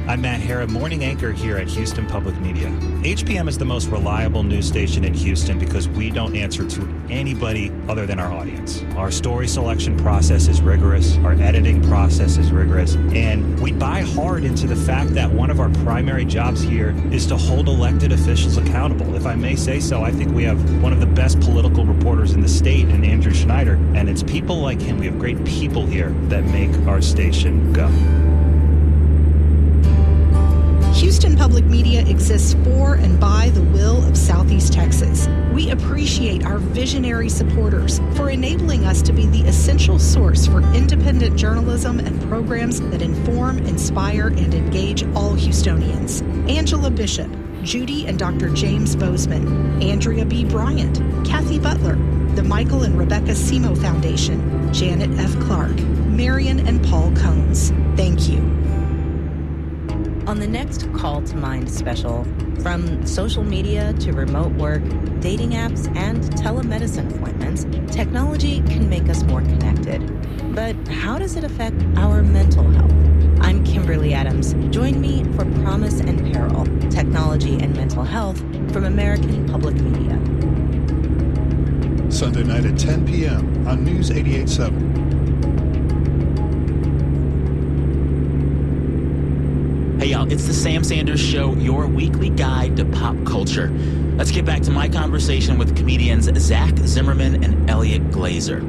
[SPEAKER 11] I'm Matt Hara, morning anchor here at Houston Public Media. HPM is the most reliable news station in Houston because we don't answer to anybody other than our audience. Our story selection process is rigorous, our editing process is rigorous, and we buy hard into the fact that one of our primary jobs here is to hold elected officials accountable. If I may say so, I think we have one of the best political reporters in the state in Andrew Schneider, and it's people like him, we have great people here that make our station go.
[SPEAKER 12] Houston Public Media exists for and by the will of Southeast Texas. We appreciate our visionary supporters for enabling us to be the essential source for independent journalism and programs that inform, inspire, and engage all Houstonians. Angela Bishop, Judy and Dr. James Bozeman, Andrea B. Bryant, Kathy Butler, the Michael and Rebecca Simo Foundation, Janet F. Clark, Marion and Paul Combs. Thank you.
[SPEAKER 13] On the next Call to Mind special, from social media to remote work, dating apps, and telemedicine appointments, technology can make us more connected. But how does it affect our mental health? I'm Kimberly Adams. Join me for Promise and Peril, Technology and Mental Health from American Public Media.
[SPEAKER 14] Sunday night at 10 p.m. on News 88.7.
[SPEAKER 5] Hey y'all, it's the Sam Sanders Show, your weekly guide to pop culture. Let's get back to my conversation with comedians Zach Zimmerman and Elliot Glazer.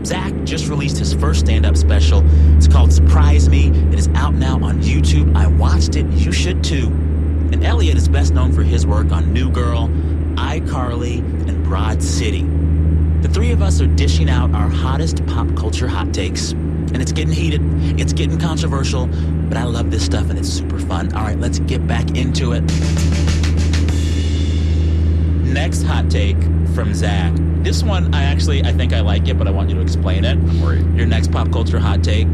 [SPEAKER 5] Zach just released his first stand-up special. It's called Surprise Me. It is out now on YouTube. I watched it. You should too. And Elliot is best known for his work on New Girl, iCarly, and Broad City. The three of us are dishing out our hottest pop culture hot takes. And it's getting heated, it's getting controversial, but I love this stuff and it's super fun. All right, let's get back into it. Next hot take from Zach. This one, I think I like it, but I want you to explain it.
[SPEAKER 4] I'm worried.
[SPEAKER 5] Your next pop culture hot take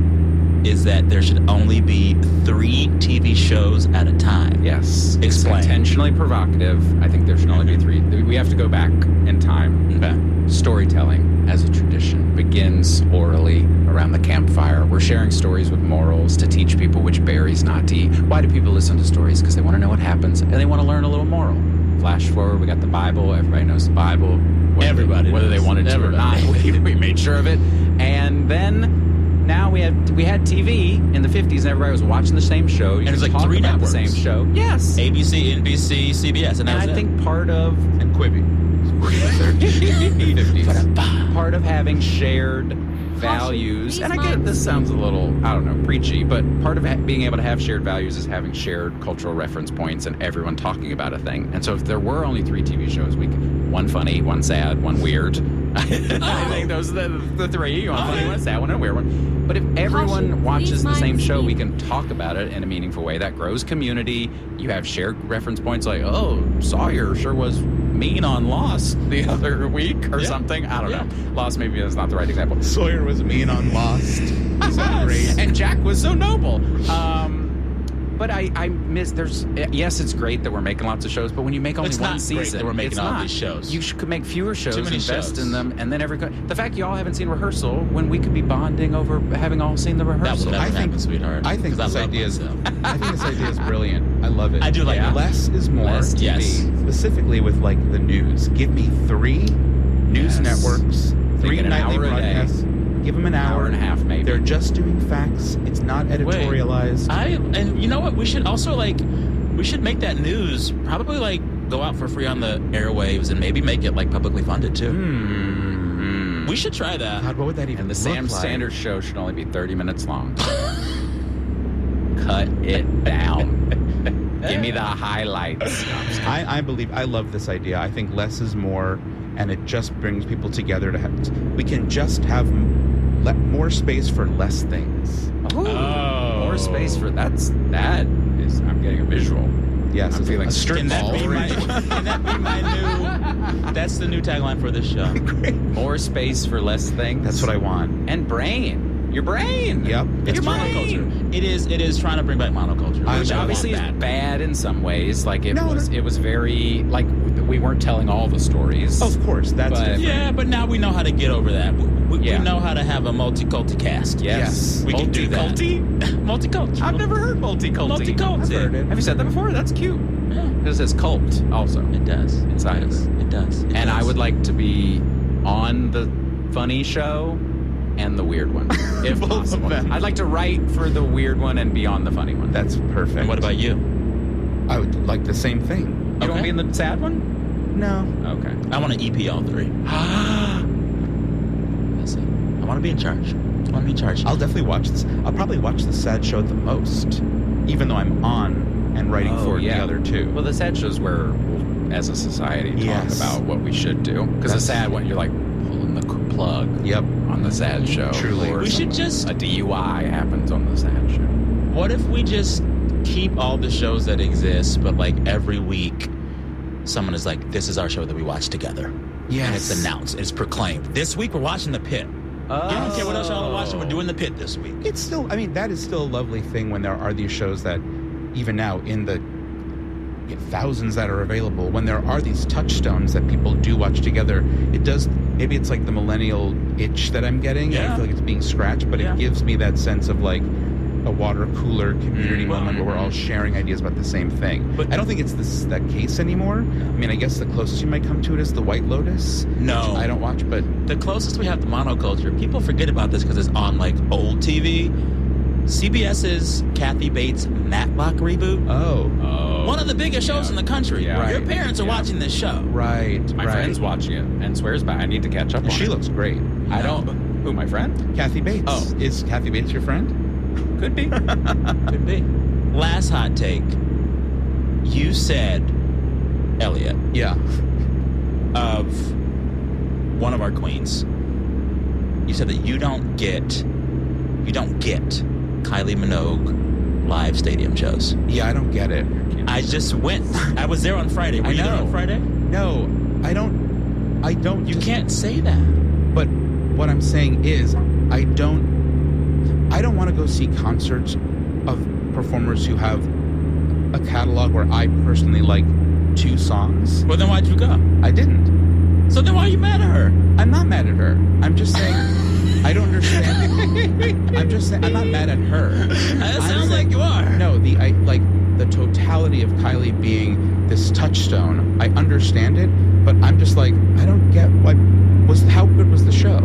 [SPEAKER 5] is that there should only be 3 TV shows at a time.
[SPEAKER 4] Yes.
[SPEAKER 5] Explain.
[SPEAKER 4] It's intentionally provocative. I think there should only be 3. We have to go back in time.
[SPEAKER 5] Okay.
[SPEAKER 4] Storytelling as a tradition begins orally around the campfire. We're sharing stories with morals to teach people which berries not to eat. Why do people listen to stories? Because they want to know what happens and they want to learn a little moral. Flash forward, we got the Bible. Everybody knows the Bible. Whether they wanted to or not, we made sure of it. And then now we had TV in the 50s and everybody was watching the same show.
[SPEAKER 5] And it's like 3 networks.
[SPEAKER 4] The same show. Yes.
[SPEAKER 5] ABC, NBC, CBS, and
[SPEAKER 4] I think part of
[SPEAKER 6] And Quibi.
[SPEAKER 4] 50s. Part of having shared values,
[SPEAKER 2] These
[SPEAKER 4] and I get it, this
[SPEAKER 2] minds-
[SPEAKER 4] sounds a little, I don't know, preachy, but part of being able to have shared values is having shared cultural reference points and everyone talking about a thing. And so if there were only 3 TV shows, one funny, one sad, one weird. I think those are the 3. One funny, one sad, one and a weird one. But if everyone
[SPEAKER 2] Caution,
[SPEAKER 4] watches
[SPEAKER 2] these
[SPEAKER 4] the same
[SPEAKER 2] minds
[SPEAKER 4] show, we
[SPEAKER 2] speak.
[SPEAKER 4] can talk about it in a meaningful way. That grows community. You have shared reference points like, oh, Sawyer sure was mean on Lost the other week or something. I don't know. Lost maybe is not the right example.
[SPEAKER 6] Sawyer was mean on Lost. Great.
[SPEAKER 4] And Jack was so noble. But I miss. Yes, it's great that we're making lots of shows, but when you make only
[SPEAKER 5] It's
[SPEAKER 4] one
[SPEAKER 5] not
[SPEAKER 4] season,
[SPEAKER 5] great that we're making
[SPEAKER 4] it's
[SPEAKER 5] all
[SPEAKER 4] not.
[SPEAKER 5] these shows.
[SPEAKER 4] You could make fewer shows,
[SPEAKER 5] Too many
[SPEAKER 4] invest
[SPEAKER 5] shows.
[SPEAKER 4] in them, and then the fact y'all haven't seen rehearsal when we could be bonding over having all seen the rehearsal.
[SPEAKER 5] That will never happen, sweetheart.
[SPEAKER 6] I think
[SPEAKER 5] 'cause
[SPEAKER 6] this
[SPEAKER 5] love
[SPEAKER 6] idea is.
[SPEAKER 5] myself.
[SPEAKER 6] I think this idea is brilliant. I love it.
[SPEAKER 5] I do like it.
[SPEAKER 6] Less is more.
[SPEAKER 4] Less TV.
[SPEAKER 5] Yes.
[SPEAKER 6] Specifically with like the news. Give me 3 news
[SPEAKER 4] Yes.
[SPEAKER 6] networks, 3
[SPEAKER 4] Make it an
[SPEAKER 6] nightly
[SPEAKER 4] hour a day.
[SPEAKER 6] broadcasts. Give them an hour
[SPEAKER 4] and a half, maybe.
[SPEAKER 6] They're just doing facts. It's not editorialized.
[SPEAKER 5] And you know what? We should also we should make that news probably go out for free on the airwaves and maybe make it publicly funded too. We should try that.
[SPEAKER 6] God, what would that even
[SPEAKER 4] And the
[SPEAKER 6] look
[SPEAKER 4] Sam
[SPEAKER 6] like?
[SPEAKER 4] Sanders show should only be 30 minutes long. Cut it down. Give me the highlights. No, I'm just kidding.
[SPEAKER 6] I believe I love this idea. I think less is more, and it just brings people together to have. We can just have more space for less things.
[SPEAKER 4] More space for that is. I'm getting a visual.
[SPEAKER 6] Yes,
[SPEAKER 4] I'm feeling
[SPEAKER 6] a strip
[SPEAKER 5] Can that
[SPEAKER 6] mall.
[SPEAKER 5] be my new? That's the new tagline for this show.
[SPEAKER 4] More space for less things.
[SPEAKER 6] That's what I want.
[SPEAKER 4] And brain. Your brain.
[SPEAKER 6] Yep.
[SPEAKER 5] It's
[SPEAKER 4] Your brain.
[SPEAKER 5] monoculture. It is trying to bring back monoculture,
[SPEAKER 4] Which
[SPEAKER 5] I
[SPEAKER 4] obviously is
[SPEAKER 5] want that.
[SPEAKER 4] bad in some ways. It was very we weren't telling all the stories.
[SPEAKER 6] Of course, that's different.
[SPEAKER 5] Yeah, but now we know how to get over that. We know how to have a multiculti cast.
[SPEAKER 4] Yes.
[SPEAKER 5] We can do that. Multiculti?
[SPEAKER 4] I've never heard multiculti.
[SPEAKER 5] Multiculti.
[SPEAKER 6] I've heard it.
[SPEAKER 4] Have you said that before? That's cute.
[SPEAKER 5] Yeah.
[SPEAKER 4] Because it says cult also.
[SPEAKER 5] It does.
[SPEAKER 4] Inside of it.
[SPEAKER 5] It does.
[SPEAKER 4] And I would like to be on the funny show and the weird one, if
[SPEAKER 6] Both of
[SPEAKER 4] possible.
[SPEAKER 6] them.
[SPEAKER 4] I'd like to write for the weird one and be on the funny one.
[SPEAKER 6] That's perfect.
[SPEAKER 5] And what about you?
[SPEAKER 6] I would like the same thing.
[SPEAKER 4] You don't want to be in the sad one?
[SPEAKER 6] No.
[SPEAKER 4] Okay.
[SPEAKER 5] I want to EP all 3. Listen, I want to be in charge. I want to be in charge.
[SPEAKER 6] I'll definitely watch this. I'll probably watch the sad show the most, even though I'm on and writing for the other 2.
[SPEAKER 4] Well, the sad show's where we'll, as a society, talk
[SPEAKER 6] Yes.
[SPEAKER 4] about what we should do. Because the sad one, you're like pulling the plug
[SPEAKER 6] Yep.
[SPEAKER 4] on the sad show.
[SPEAKER 6] Truly.
[SPEAKER 4] Or
[SPEAKER 5] We should just-
[SPEAKER 4] a DUI happens on the sad show.
[SPEAKER 5] What if we just keep all the shows that exist, but every week, someone is like, "This is our show that we watch together."
[SPEAKER 6] Yes.
[SPEAKER 5] And it's announced. It's proclaimed. This week we're watching The Pit. I don't care what else y'all are watching. We're doing The Pit this week.
[SPEAKER 6] It's still, I mean, that is still a lovely thing when there are these shows that, even now, in the thousands that are available, when there are these touchstones that people do watch together, it does, maybe it's like the millennial itch that I'm getting.
[SPEAKER 5] Yeah.
[SPEAKER 6] I feel like it's being scratched, but
[SPEAKER 5] Yeah.
[SPEAKER 6] it gives me that sense of a water cooler community moment where we're all sharing ideas about the same thing.
[SPEAKER 5] But-
[SPEAKER 6] I don't think it's that case anymore. I mean, I guess the closest you might come to it is The White Lotus.
[SPEAKER 5] No.
[SPEAKER 6] which I don't watch, but
[SPEAKER 5] The closest we have to monoculture, people forget about this because it's on old TV. CBS's Kathy Bates Matlock reboot.
[SPEAKER 6] oh,
[SPEAKER 5] One of the biggest shows in the country.
[SPEAKER 4] Yeah.
[SPEAKER 5] Your parents are watching this show.
[SPEAKER 6] right,
[SPEAKER 4] My
[SPEAKER 6] right.
[SPEAKER 4] friend's watching it and swears by. I need to catch up on
[SPEAKER 6] She
[SPEAKER 4] it.
[SPEAKER 6] looks great.
[SPEAKER 4] I don't. Who, my friend?
[SPEAKER 6] Kathy Bates.
[SPEAKER 4] Oh.
[SPEAKER 6] Is Kathy Bates your friend?
[SPEAKER 4] Could be.
[SPEAKER 5] Could be. Last hot take. You said, Elliot,
[SPEAKER 6] Yeah.
[SPEAKER 5] of one of our queens, you said that you don't get Kylie Minogue live stadium shows.
[SPEAKER 6] Yeah, I don't get it.
[SPEAKER 5] I just went. I was there on Friday. Were
[SPEAKER 6] I
[SPEAKER 5] you there
[SPEAKER 6] know.
[SPEAKER 5] on Friday?
[SPEAKER 6] No, I don't.
[SPEAKER 5] You can't say that.
[SPEAKER 6] But what I'm saying is, I don't want to go see concerts of performers who have a catalog where I personally like 2 songs.
[SPEAKER 5] Well, then why'd you go?
[SPEAKER 6] I didn't.
[SPEAKER 5] So then why are you mad at her?
[SPEAKER 6] I'm not mad at her. I'm just saying I don't understand. I'm just saying I'm not mad at her.
[SPEAKER 5] That sounds like you are.
[SPEAKER 6] No, the totality of Kylie being this touchstone. I understand it, but I'm just like, I don't get how good was the show?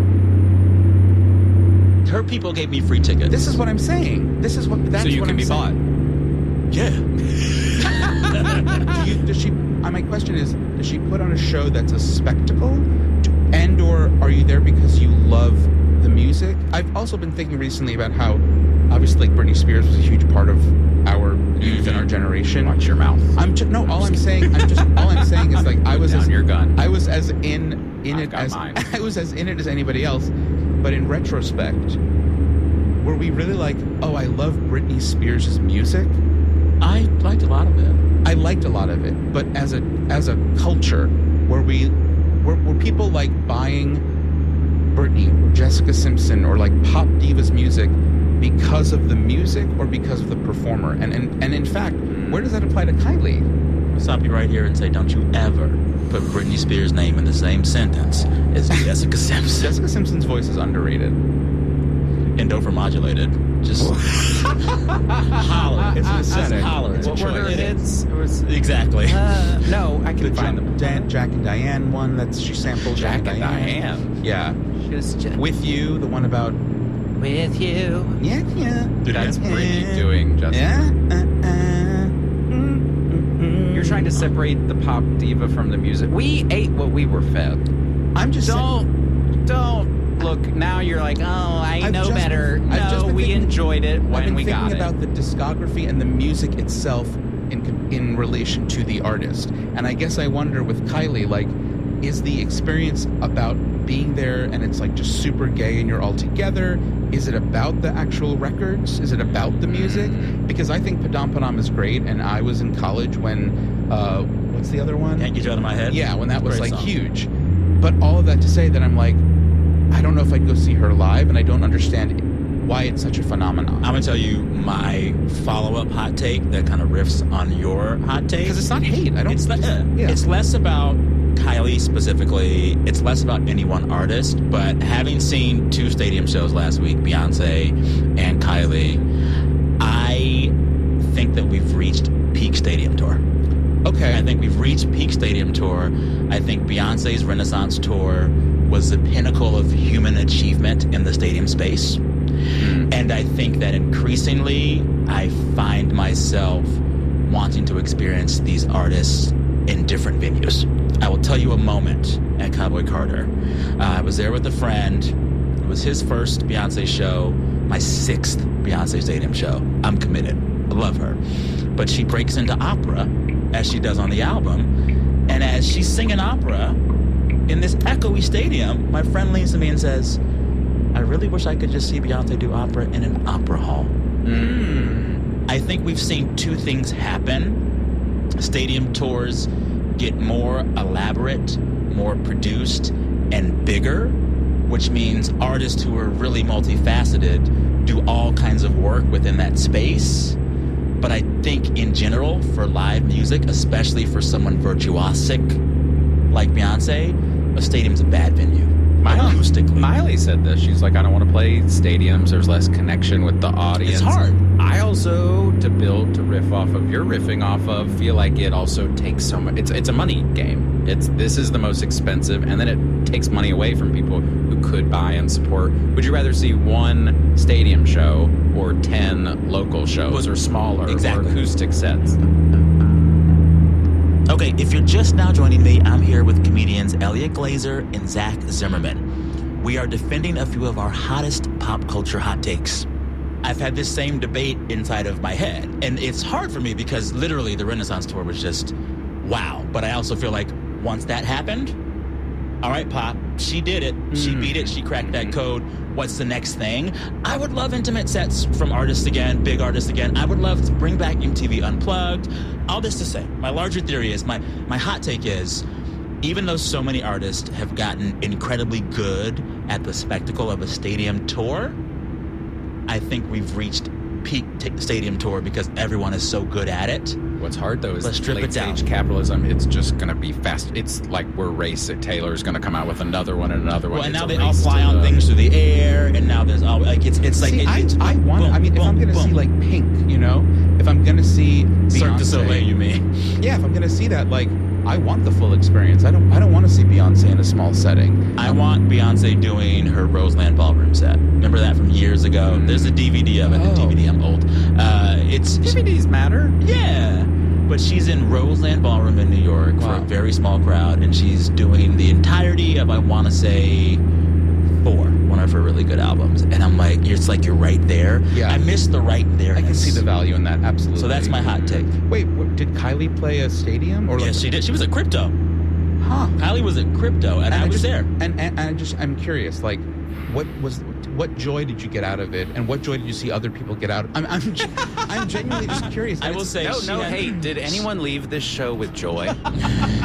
[SPEAKER 5] Her people gave me free tickets.
[SPEAKER 6] This is what I'm saying. That's
[SPEAKER 4] So you
[SPEAKER 6] what
[SPEAKER 4] can
[SPEAKER 6] I'm
[SPEAKER 4] be
[SPEAKER 6] saying.
[SPEAKER 4] bought.
[SPEAKER 5] Yeah.
[SPEAKER 6] My question is, does she put on a show that's a spectacle? And or are you there because you love the music. I've also been thinking recently about how obviously like Britney Spears was a huge part of our youth and our generation.
[SPEAKER 4] Watch your mouth.
[SPEAKER 6] All I'm saying is like I was
[SPEAKER 4] Down your gun.
[SPEAKER 6] I was as in it
[SPEAKER 4] got
[SPEAKER 6] as
[SPEAKER 4] mine.
[SPEAKER 6] I was as in it as anybody else. But in retrospect, were we really like, oh, I love Britney Spears' music?
[SPEAKER 5] I liked a lot of it.
[SPEAKER 6] I liked a lot of it, but as a culture, were people like buying Britney or Jessica Simpson or like pop divas music because of the music or because of the performer? And in fact, where does that apply to Kylie?
[SPEAKER 5] I'll stop you right here and say, don't you ever put Britney Spears' name in the same sentence as Jessica Simpson.
[SPEAKER 6] Jessica Simpson's voice is underrated.
[SPEAKER 5] And overmodulated. Just holler.
[SPEAKER 6] It's an aesthetic.
[SPEAKER 5] Holler.
[SPEAKER 4] What were her hits?
[SPEAKER 5] It was exactly.
[SPEAKER 4] No, I can find them.
[SPEAKER 6] Jack and Diane one that she sampled.
[SPEAKER 4] Jack and Diane.
[SPEAKER 6] Yeah.
[SPEAKER 4] Just
[SPEAKER 6] With You, the one about
[SPEAKER 4] with you.
[SPEAKER 6] Yeah.
[SPEAKER 4] Dude, that's Britney doing just.
[SPEAKER 6] Yeah.
[SPEAKER 4] You're trying to separate the pop diva from the music. We ate what we were fed.
[SPEAKER 6] I'm just
[SPEAKER 4] don't look. Now you're like, oh, I know better. No, we enjoyed it when we got it.
[SPEAKER 6] I've been thinking about the discography and the music itself in relation to the artist, and I guess I wonder with Kylie, like, is the experience about being there and it's like just super gay and you're all together? Is it about the actual records? Is it about the music? Because I think Padam Padam is great, and I was in college when what's the other one?
[SPEAKER 5] Can't Get You Out of My Head?
[SPEAKER 6] Yeah, when that was
[SPEAKER 5] Great
[SPEAKER 6] like
[SPEAKER 5] song.
[SPEAKER 6] huge. But all of that to say that I'm like, I don't know if I'd go see her live, and I don't understand why it's such a phenomenon.
[SPEAKER 5] I'm going to tell you my follow-up hot take that kind of riffs on your hot take.
[SPEAKER 6] Because it's not hate.
[SPEAKER 5] It's less about Kylie specifically. It's less about any one artist. But having seen 2 stadium shows last week, Beyonce and Kylie, I think that we've reached peak stadium tour.
[SPEAKER 6] Okay.
[SPEAKER 5] I think we've reached peak stadium tour. I think Beyonce's Renaissance tour was the pinnacle of human achievement in the stadium space. And I think that increasingly I find myself wanting to experience these artists in different venues. I will tell you a moment at Cowboy Carter. I was there with a friend. It was his first Beyonce show, my 6th Beyonce stadium show. I'm committed. I love her. But she breaks into opera, as she does on the album. And as she's singing opera in this echoey stadium, my friend leans to me and says, I really wish I could just see Beyonce do opera in an opera hall. I think we've seen 2 things happen. Stadium tours get more elaborate, more produced, and bigger, which means artists who are really multifaceted do all kinds of work within that space. But I think in general, for live music, especially for someone virtuosic like Beyonce, a stadium's a bad venue.
[SPEAKER 4] Miley said this. She's like, I don't want to play stadiums. There's less connection with the audience.
[SPEAKER 5] It's hard.
[SPEAKER 4] I also, to riff off of your riffing off of, feel like it also takes so much. It's a money game. This is the most expensive, and then it takes money away from people who could buy and support. Would you rather see 1 stadium show or 10 local shows or smaller or acoustic sets?
[SPEAKER 5] Okay, if you're just now joining me, I'm here with comedians Elliot Glazer and Zach Zimmerman. We are defending a few of our hottest pop culture hot takes. I've had this same debate inside of my head, and it's hard for me because literally the Renaissance tour was just wow. But I also feel like once that happened, all right, Pop, she did it. She beat it. She cracked that code. What's the next thing? I would love intimate sets from artists again, big artists again. I would love to bring back MTV Unplugged. All this to say, my larger theory is, my hot take is, even though so many artists have gotten incredibly good at the spectacle of a stadium tour, I think we've reached peak stadium tour because everyone is so good at it.
[SPEAKER 4] What's hard though is
[SPEAKER 5] Let's strip
[SPEAKER 4] late
[SPEAKER 5] it down.
[SPEAKER 4] stage capitalism. It's just going to be fast. It's like we're racing. Taylor's going to come out with another one and another one.
[SPEAKER 5] Well, and
[SPEAKER 4] It's
[SPEAKER 5] now
[SPEAKER 4] a
[SPEAKER 5] they all
[SPEAKER 4] race
[SPEAKER 5] fly
[SPEAKER 4] to
[SPEAKER 5] on
[SPEAKER 4] the-
[SPEAKER 5] things through the air, and now there's all like it's like
[SPEAKER 6] See,
[SPEAKER 5] it's
[SPEAKER 6] I want.
[SPEAKER 5] boom,
[SPEAKER 6] I mean, if
[SPEAKER 5] boom,
[SPEAKER 6] I'm gonna
[SPEAKER 5] boom.
[SPEAKER 6] see like Pink, you know, if I'm gonna see
[SPEAKER 5] Cirque du
[SPEAKER 6] Beyonce,
[SPEAKER 5] Soleil, you mean?
[SPEAKER 6] Yeah, if I'm gonna see that, like, I want the full experience. I don't want to see Beyonce in a small setting.
[SPEAKER 5] I want Beyonce doing her Roseland Ballroom set. Remember that from years ago? There's a DVD of it. The DVD, I'm old.
[SPEAKER 4] DVDs matter.
[SPEAKER 5] Yeah. But she's in Roseland Ballroom in New York for a very small crowd, and she's doing the entirety of, I want to say, 4, one have her really good albums. And I'm like, it's like you're right there.
[SPEAKER 6] Yeah.
[SPEAKER 5] I miss the right there.
[SPEAKER 6] I can see the value in that, absolutely.
[SPEAKER 5] So that's my hot take.
[SPEAKER 6] Wait, did Kylie play a stadium? Or
[SPEAKER 5] Yes, she did. She was at Crypto.
[SPEAKER 6] Huh.
[SPEAKER 5] Kylie was at Crypto, and I was there.
[SPEAKER 6] And I'm curious, like, what joy did you get out of it, and what joy did you see other people get out of it? I'm genuinely just curious.
[SPEAKER 5] I will say,
[SPEAKER 4] no hate. Did anyone leave this show with joy?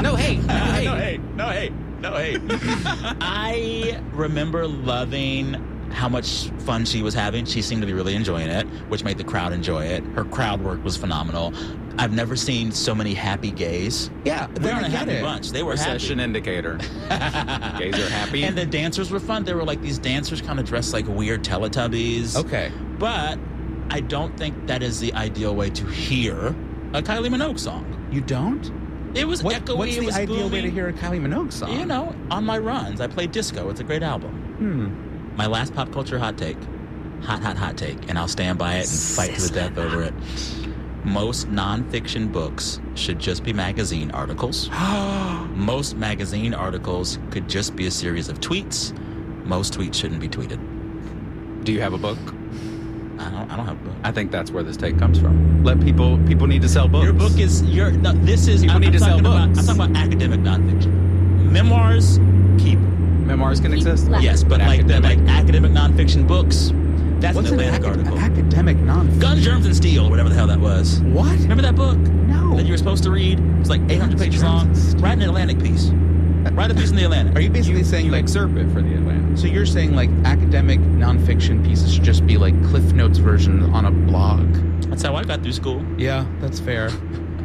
[SPEAKER 4] No hate. No hate.
[SPEAKER 5] I remember loving how much fun she was having. She seemed to be really enjoying it, which made the crowd enjoy it. Her crowd work was phenomenal. I've never seen so many happy gays.
[SPEAKER 6] Yeah,
[SPEAKER 5] they're a happy bunch. They were
[SPEAKER 4] Recession
[SPEAKER 5] happy.
[SPEAKER 4] indicator. Gays are happy.
[SPEAKER 5] And the dancers were fun. They were like these dancers kind of dressed like weird Teletubbies.
[SPEAKER 6] Okay.
[SPEAKER 5] But I don't think that is the ideal way to hear a Kylie Minogue song.
[SPEAKER 6] You don't?
[SPEAKER 5] It was echoey.
[SPEAKER 6] What's
[SPEAKER 5] it
[SPEAKER 6] the
[SPEAKER 5] was
[SPEAKER 6] ideal
[SPEAKER 5] booming.
[SPEAKER 6] way to hear a Kylie Minogue song?
[SPEAKER 5] You know, on my runs, I play disco. It's a great album. My last pop culture hot take. Hot take. And I'll stand by it and fight to the death over it. Most nonfiction books should just be magazine articles. Most magazine articles could just be a series of tweets. Most tweets shouldn't be tweeted.
[SPEAKER 4] Do you have a book?
[SPEAKER 5] I don't have a book.
[SPEAKER 4] I think that's where this take comes from. Let people need to sell books.
[SPEAKER 5] Your book is this is
[SPEAKER 4] people need to sell books.
[SPEAKER 5] I'm talking about academic nonfiction. Memoirs, keep.
[SPEAKER 4] Memoirs can exist.
[SPEAKER 5] Yes, but like academic nonfiction books. That's
[SPEAKER 6] What's
[SPEAKER 5] an Atlantic article.
[SPEAKER 6] Academic nonfiction?
[SPEAKER 5] Guns, Germs, and Steel, or whatever the hell that was.
[SPEAKER 6] What?
[SPEAKER 5] Remember that book?
[SPEAKER 6] No.
[SPEAKER 5] That you were supposed to read? It was like 800 pages long. Write an Atlantic piece. Write a piece in the Atlantic.
[SPEAKER 6] Are you basically saying
[SPEAKER 4] you
[SPEAKER 6] like
[SPEAKER 4] excerpt it for the Atlantic?
[SPEAKER 6] So you're saying like academic nonfiction pieces should just be like Cliff Notes version on a blog?
[SPEAKER 5] That's how I got through school.
[SPEAKER 6] Yeah, that's fair.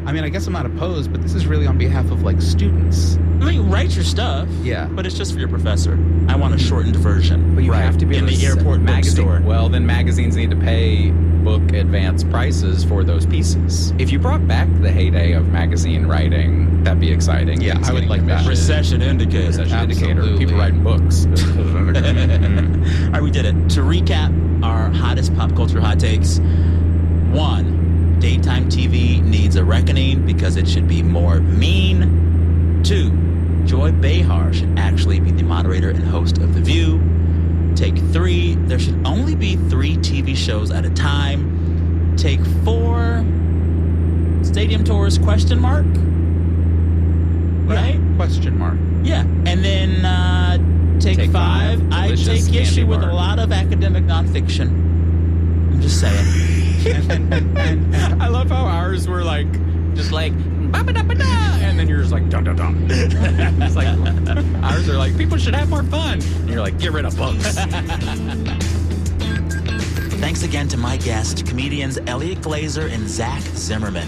[SPEAKER 6] I mean, I guess I'm not opposed, but this is really on behalf of like students.
[SPEAKER 5] I mean, write your stuff.
[SPEAKER 6] Yeah.
[SPEAKER 5] But it's just for your professor. I want a shortened version.
[SPEAKER 4] But you have to be
[SPEAKER 5] in
[SPEAKER 4] able
[SPEAKER 5] the
[SPEAKER 4] to
[SPEAKER 5] airport
[SPEAKER 4] magazine.
[SPEAKER 5] bookstore.
[SPEAKER 4] Well, then magazines need to pay book advance prices for those pieces. If you brought back the heyday of magazine writing, that'd be exciting.
[SPEAKER 6] Yeah,
[SPEAKER 4] Things
[SPEAKER 6] I would
[SPEAKER 4] getting
[SPEAKER 6] like that.
[SPEAKER 4] commissioned.
[SPEAKER 5] Recession indicator.
[SPEAKER 4] Recession indicator.
[SPEAKER 6] Absolutely.
[SPEAKER 4] People writing books.
[SPEAKER 5] All right, we did it. To recap our hottest pop culture hot takes. 1, daytime TV needs a reckoning because it should be more mean. 2, Joy Behar should actually be the moderator and host of The View. Take 3, there should only be 3 TV shows at a time. Take 4, stadium tours, question mark? Right?
[SPEAKER 6] Yeah, question mark.
[SPEAKER 5] Yeah. And then take 5, I
[SPEAKER 4] delicious
[SPEAKER 5] take issue
[SPEAKER 4] candy
[SPEAKER 5] with
[SPEAKER 4] bar.
[SPEAKER 5] a lot of academic nonfiction. I'm just saying.
[SPEAKER 6] and
[SPEAKER 4] I love how ours were like, just like, ba-ba-da-ba-da, and then you're just like, dun-dun-dun. It's like, ours are like, people should have more fun. And you're like, get rid of books.
[SPEAKER 5] Thanks again to my guests, comedians Elliot Glazer and Zach Zimmerman.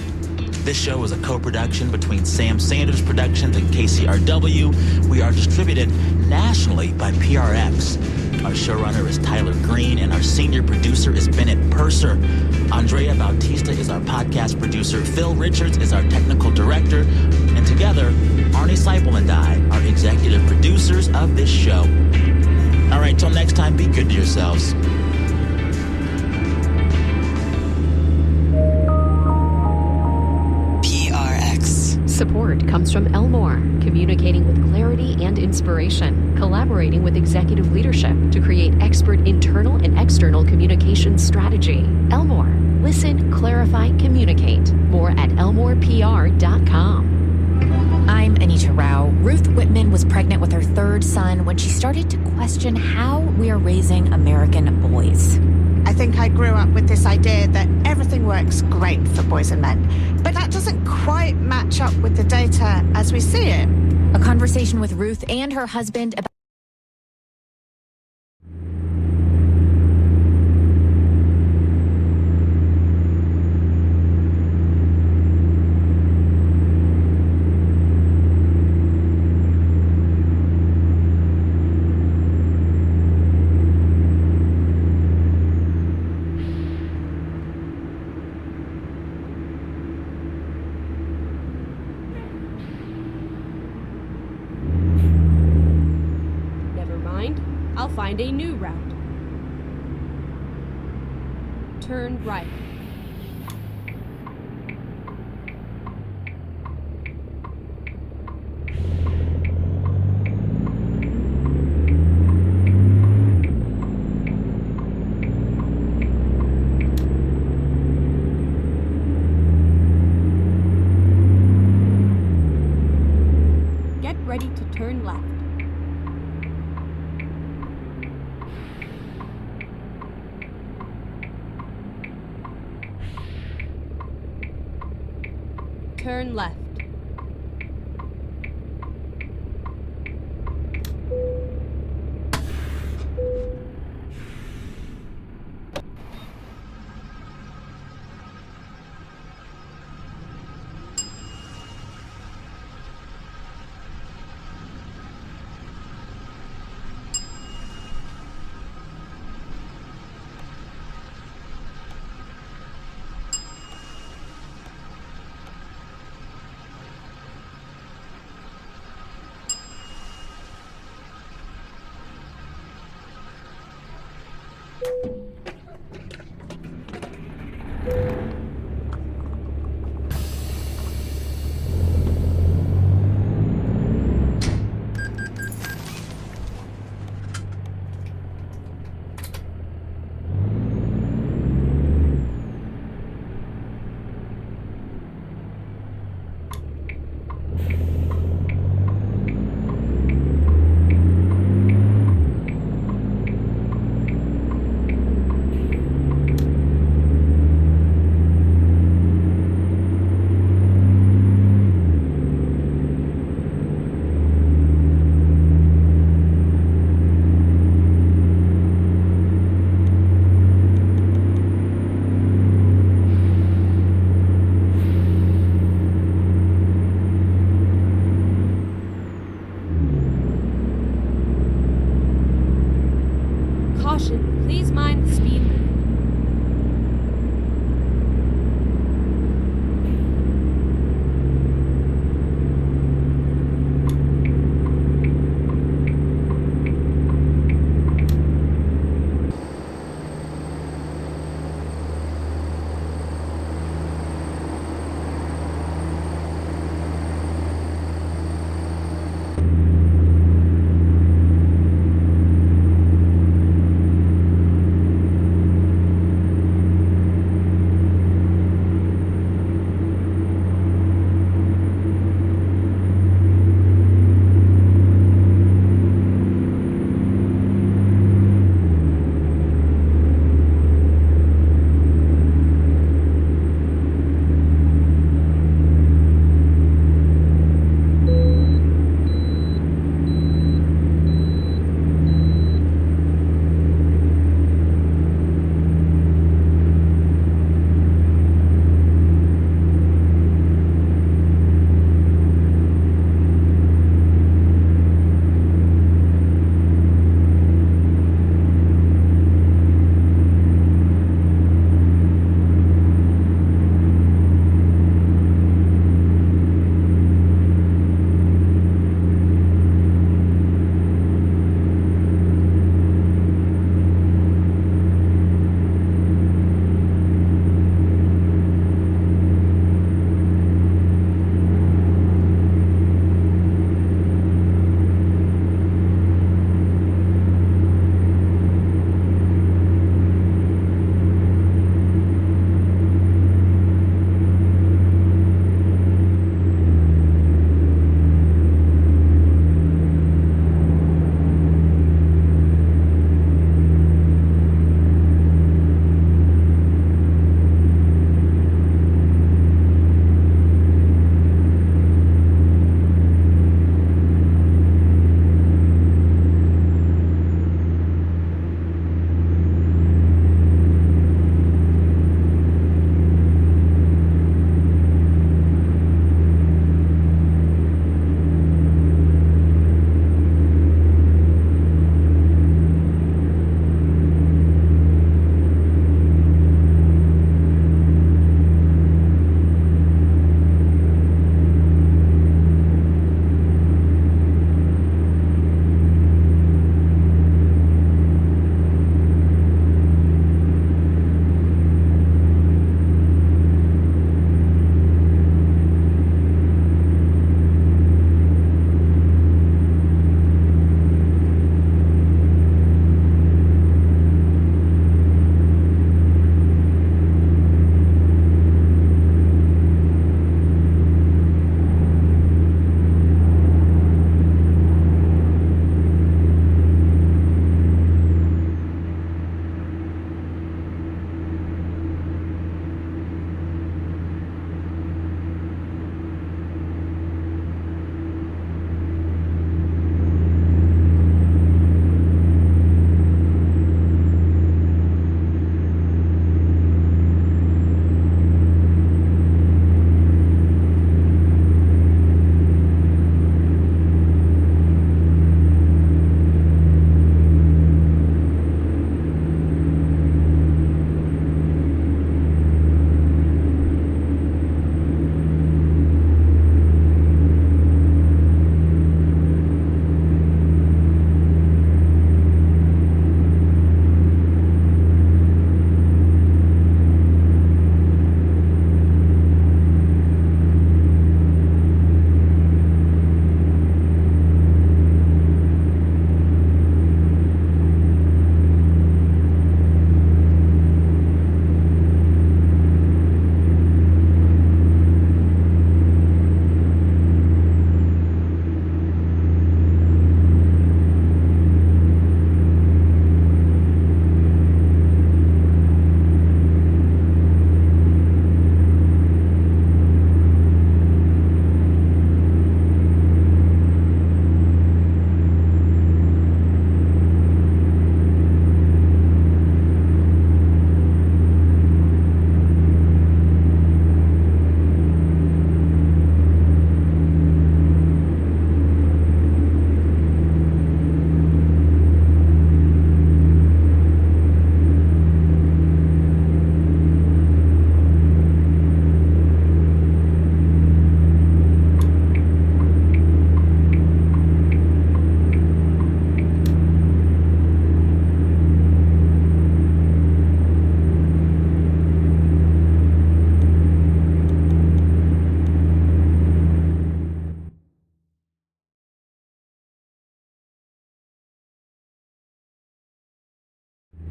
[SPEAKER 5] This show is a co-production between Sam Sanders Productions and KCRW. We are distributed nationally by PRX. Our showrunner is Tyler Green, and our senior producer is Bennett Purser. Andrea Bautista is our podcast producer. Phil Richards is our technical director. And together, Arnie Seipel and I are executive producers of this show. All right, till next time, be good to yourselves.
[SPEAKER 3] Support comes from Elmore, communicating with clarity and inspiration, collaborating with executive leadership to create expert internal and external communication strategy. Elmore, listen, clarify, communicate. More at elmorepr.com.
[SPEAKER 15] I'm Anita Rao. Ruth Whitman was pregnant with her 3rd son when she started to question how we are raising American boys.
[SPEAKER 16] I think I grew up with this idea that everything works great for boys and men, but that doesn't quite match up with the data as we see it.
[SPEAKER 15] A conversation with Ruth and her husband about
[SPEAKER 2] I'll find a new route. Turn right.
[SPEAKER 15] left.
[SPEAKER 2] Turn left.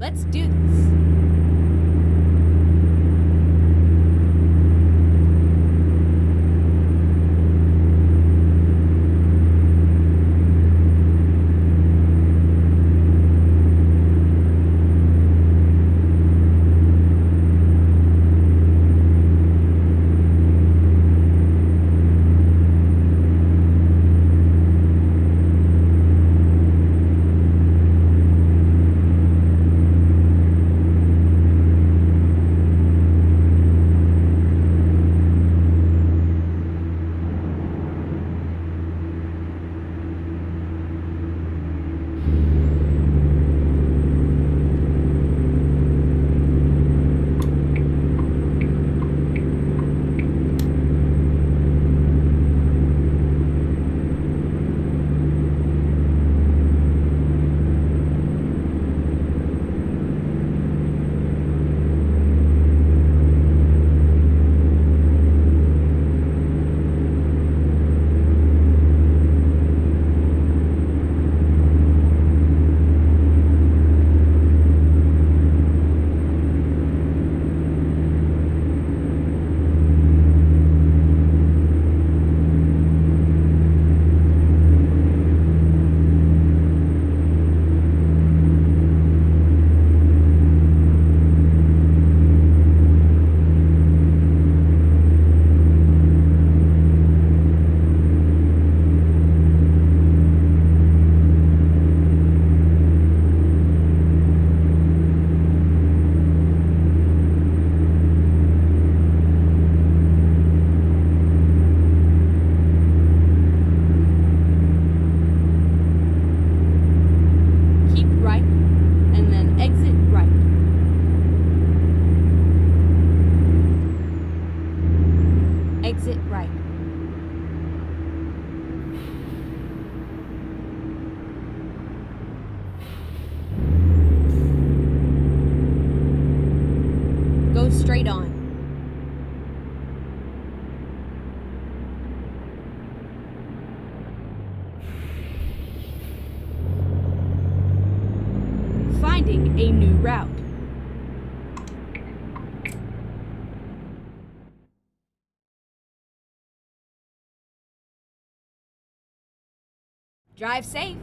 [SPEAKER 2] Let's do this. Exit right. Go straight on. Finding a new route. Drive safe.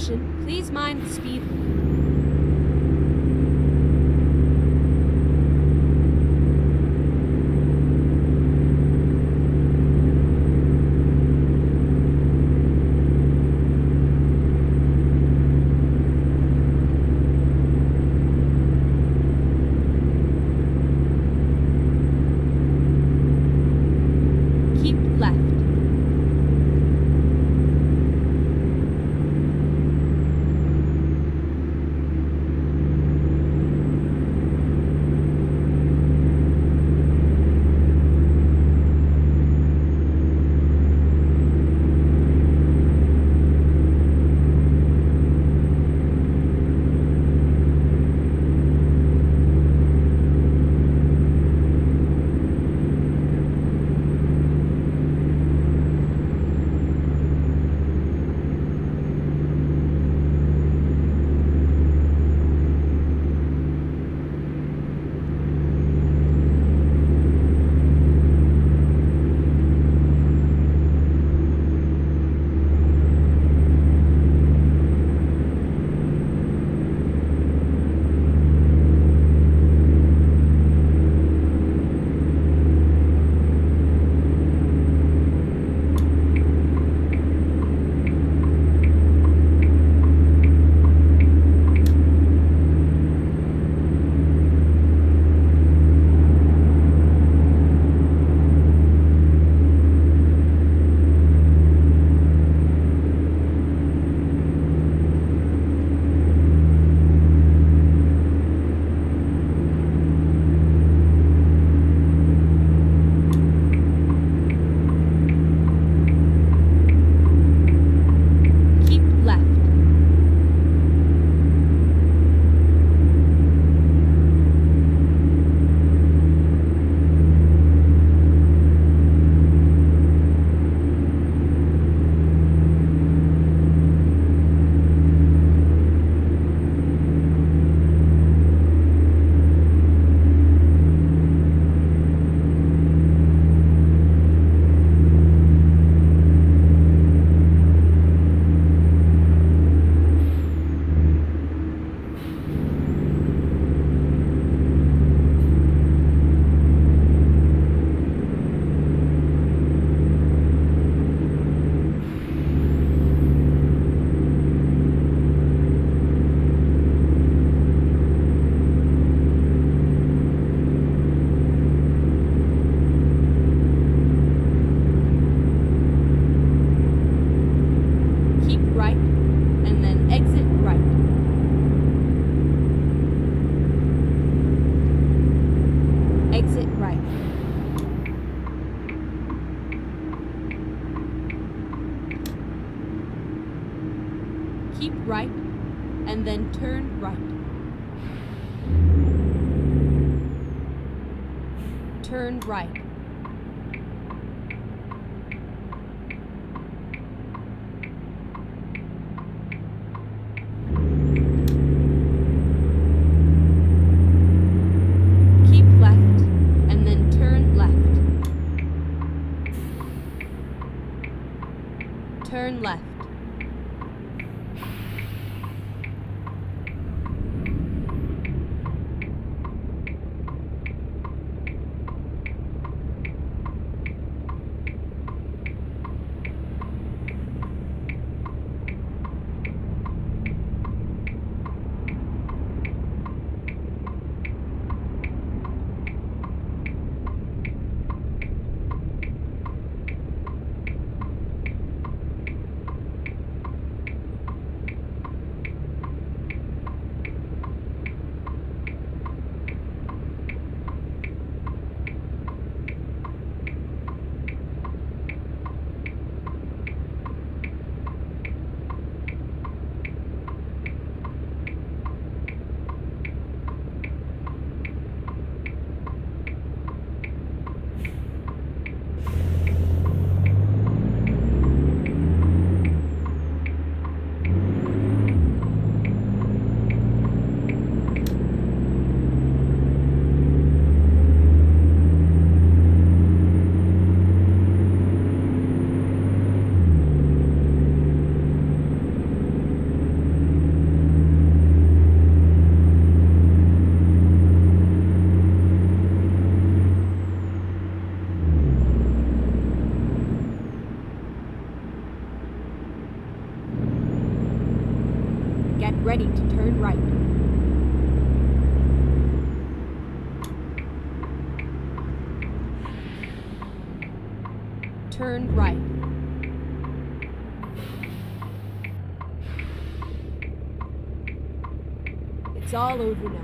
[SPEAKER 2] Caution, please mind the speed limit. Keep left. Keep left. Keep right, and then exit right. Exit right. Keep right, and then turn right. Turn right. Keep left, and then turn left. Turn left. Get ready to turn right. Turn right. It's all over now.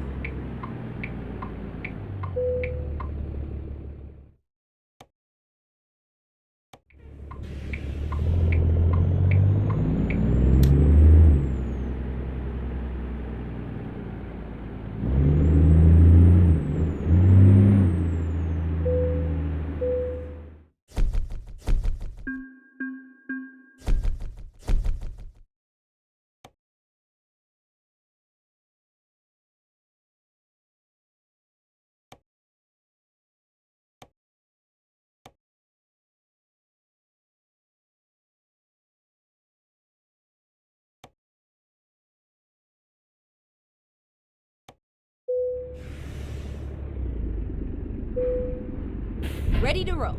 [SPEAKER 2] Ready to roll.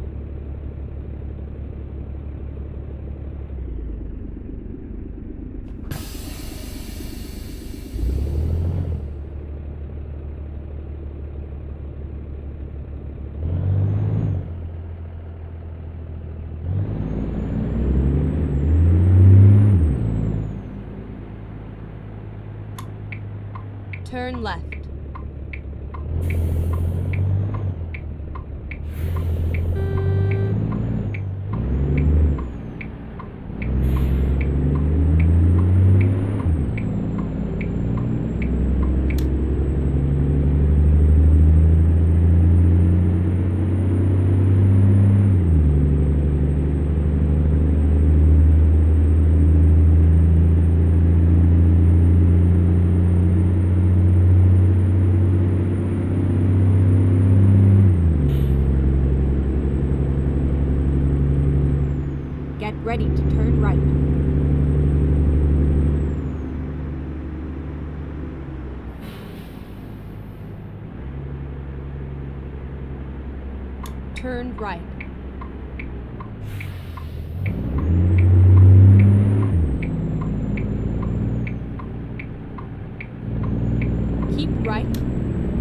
[SPEAKER 2] Turn left. Get ready to turn right. Turn right. Keep right,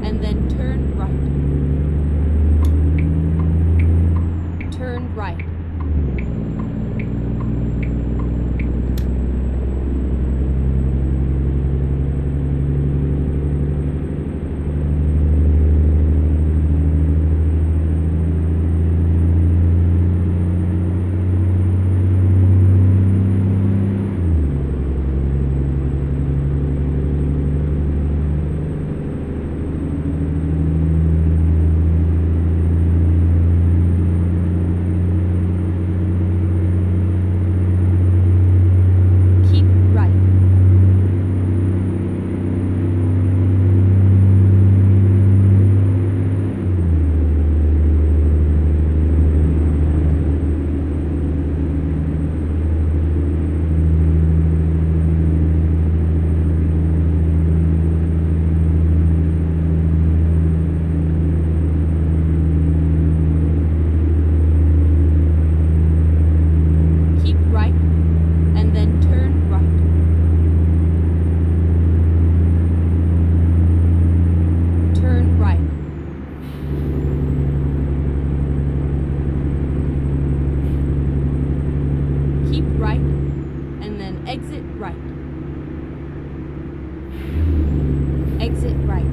[SPEAKER 2] and then turn right. Turn right. Keep right. Keep right, and then turn right. Turn right. Keep right, and then exit right. Exit right.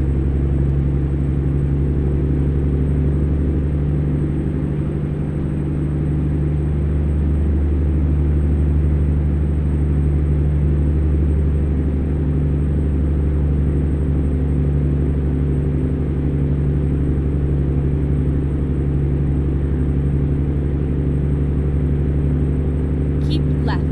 [SPEAKER 2] Keep left.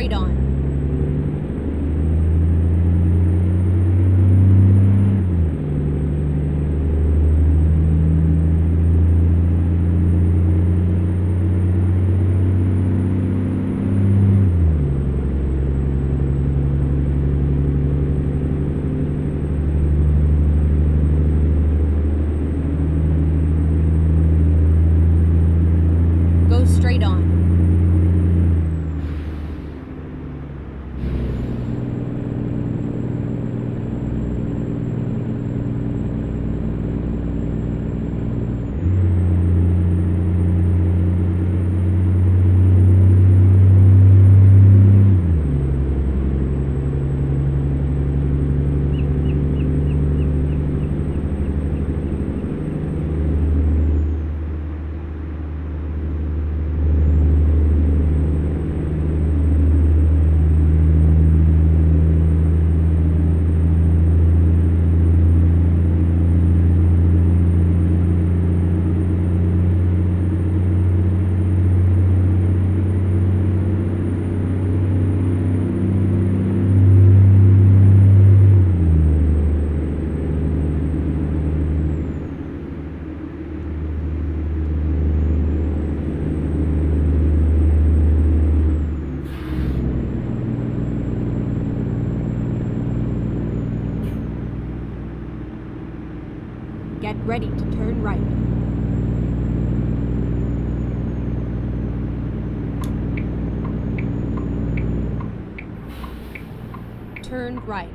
[SPEAKER 2] straight on. Go straight on. Get ready to turn right. Turn right.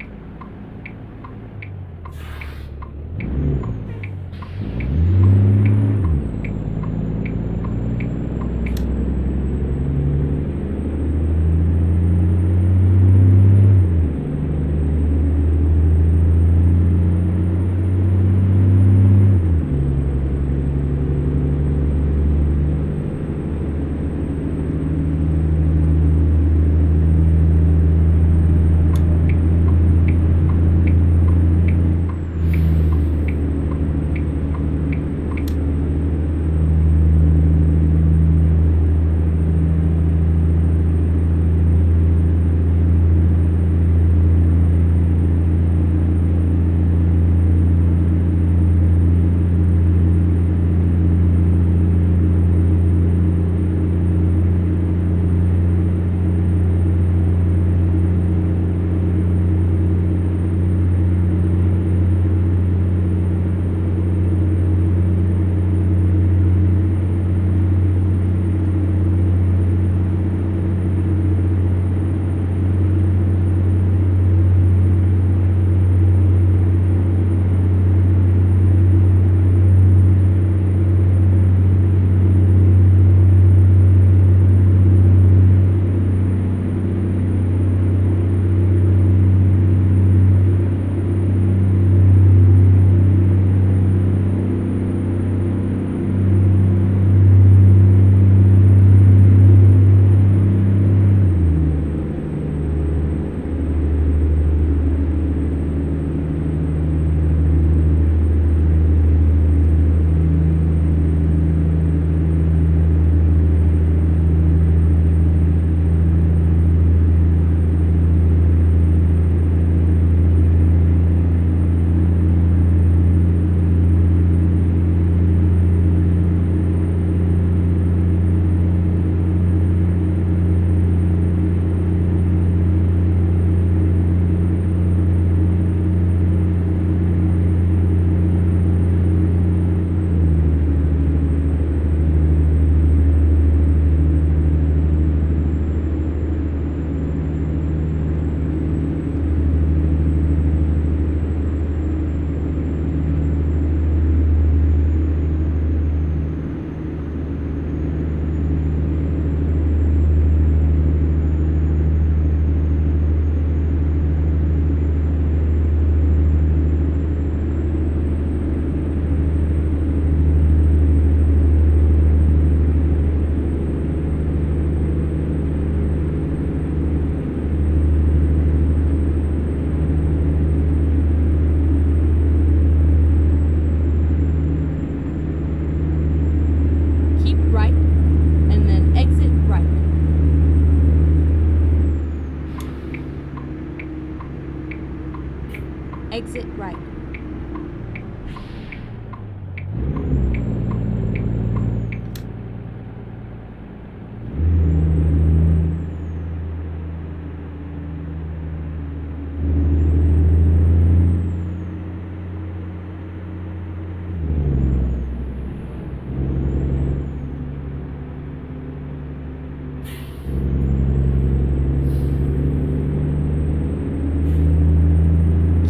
[SPEAKER 2] Exit right.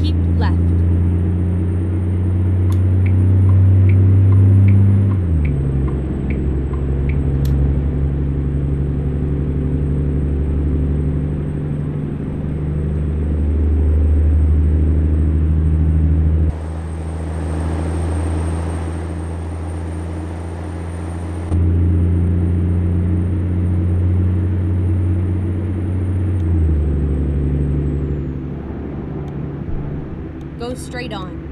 [SPEAKER 2] Keep left. Go straight on.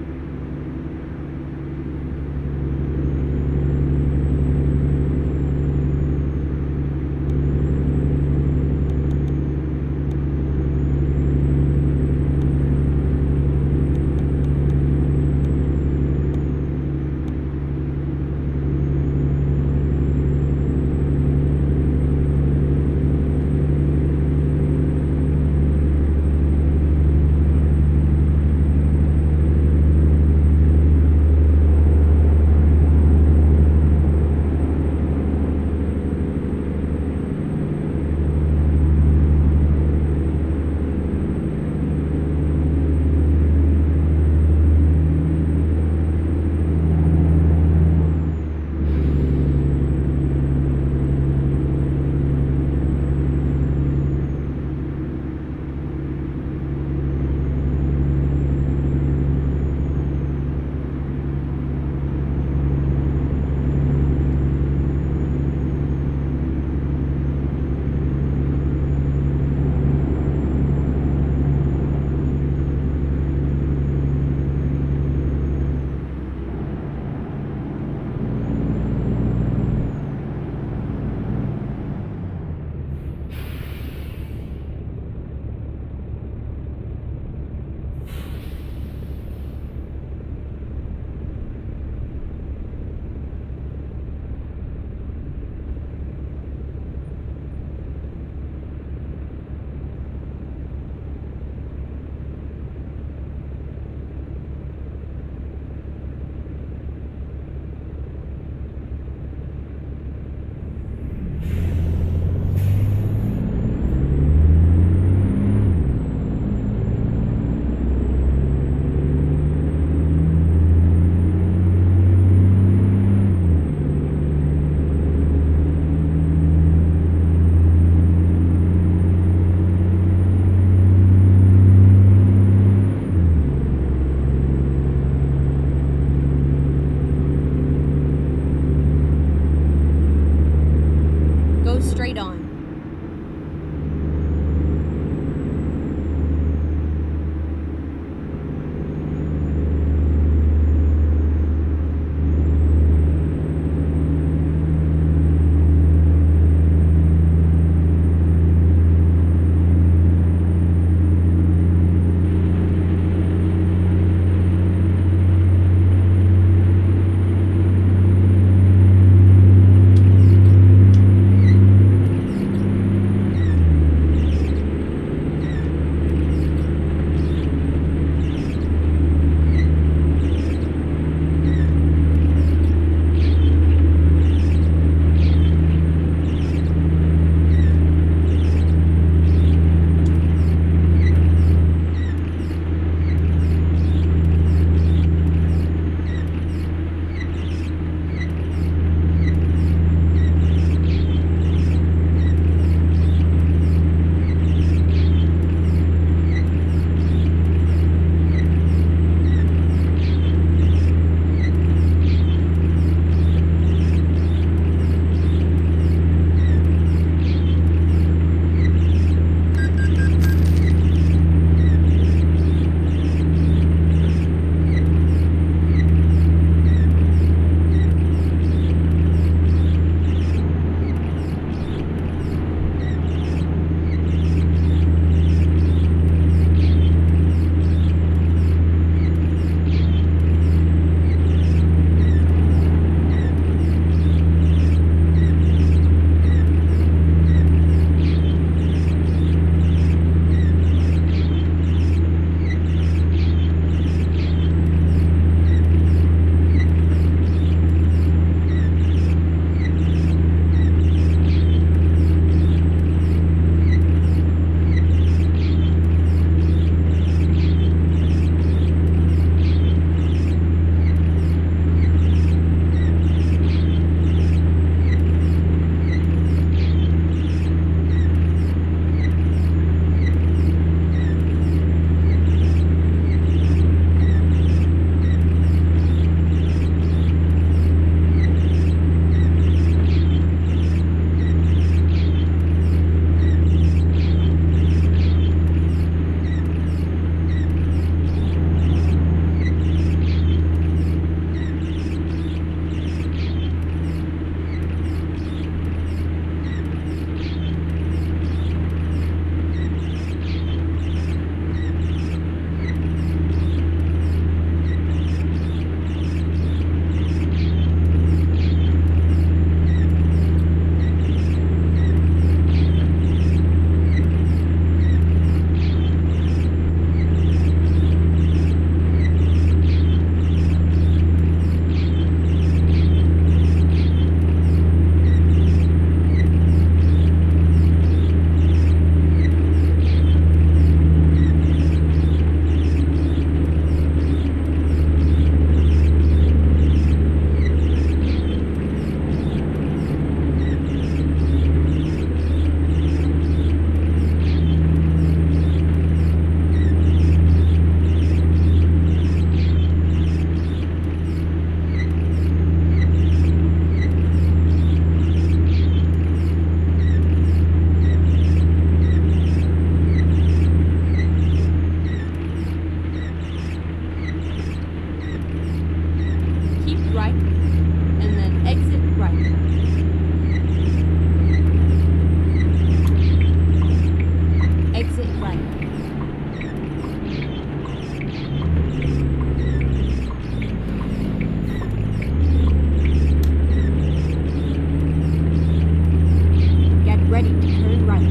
[SPEAKER 2] ready to turn right.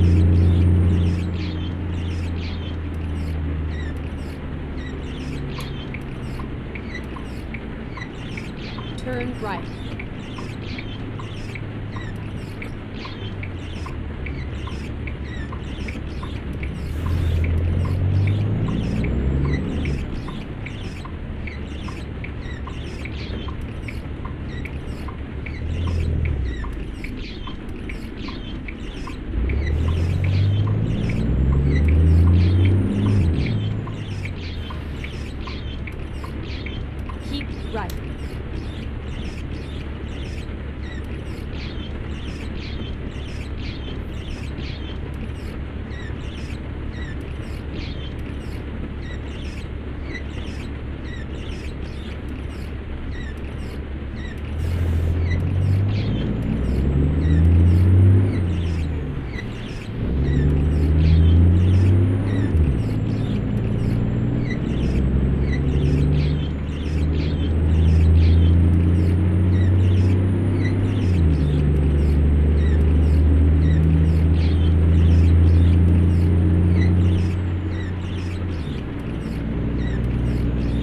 [SPEAKER 2] Turn right. Keep right.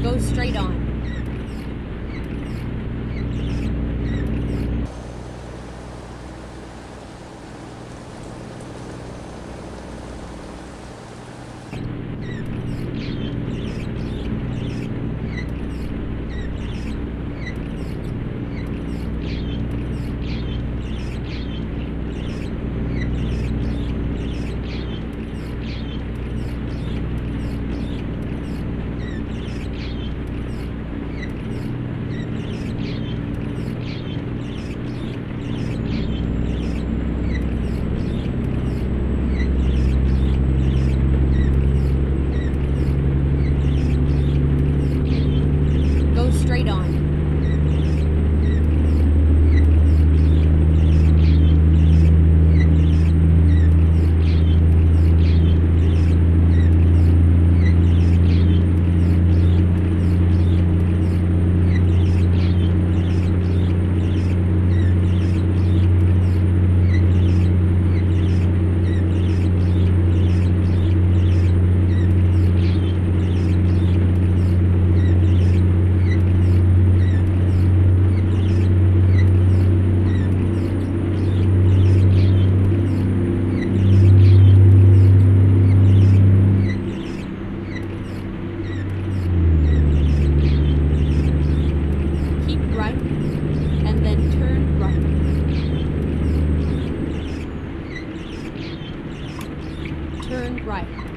[SPEAKER 2] Go straight on. Go straight on. Keep right, and then turn right. Turn right.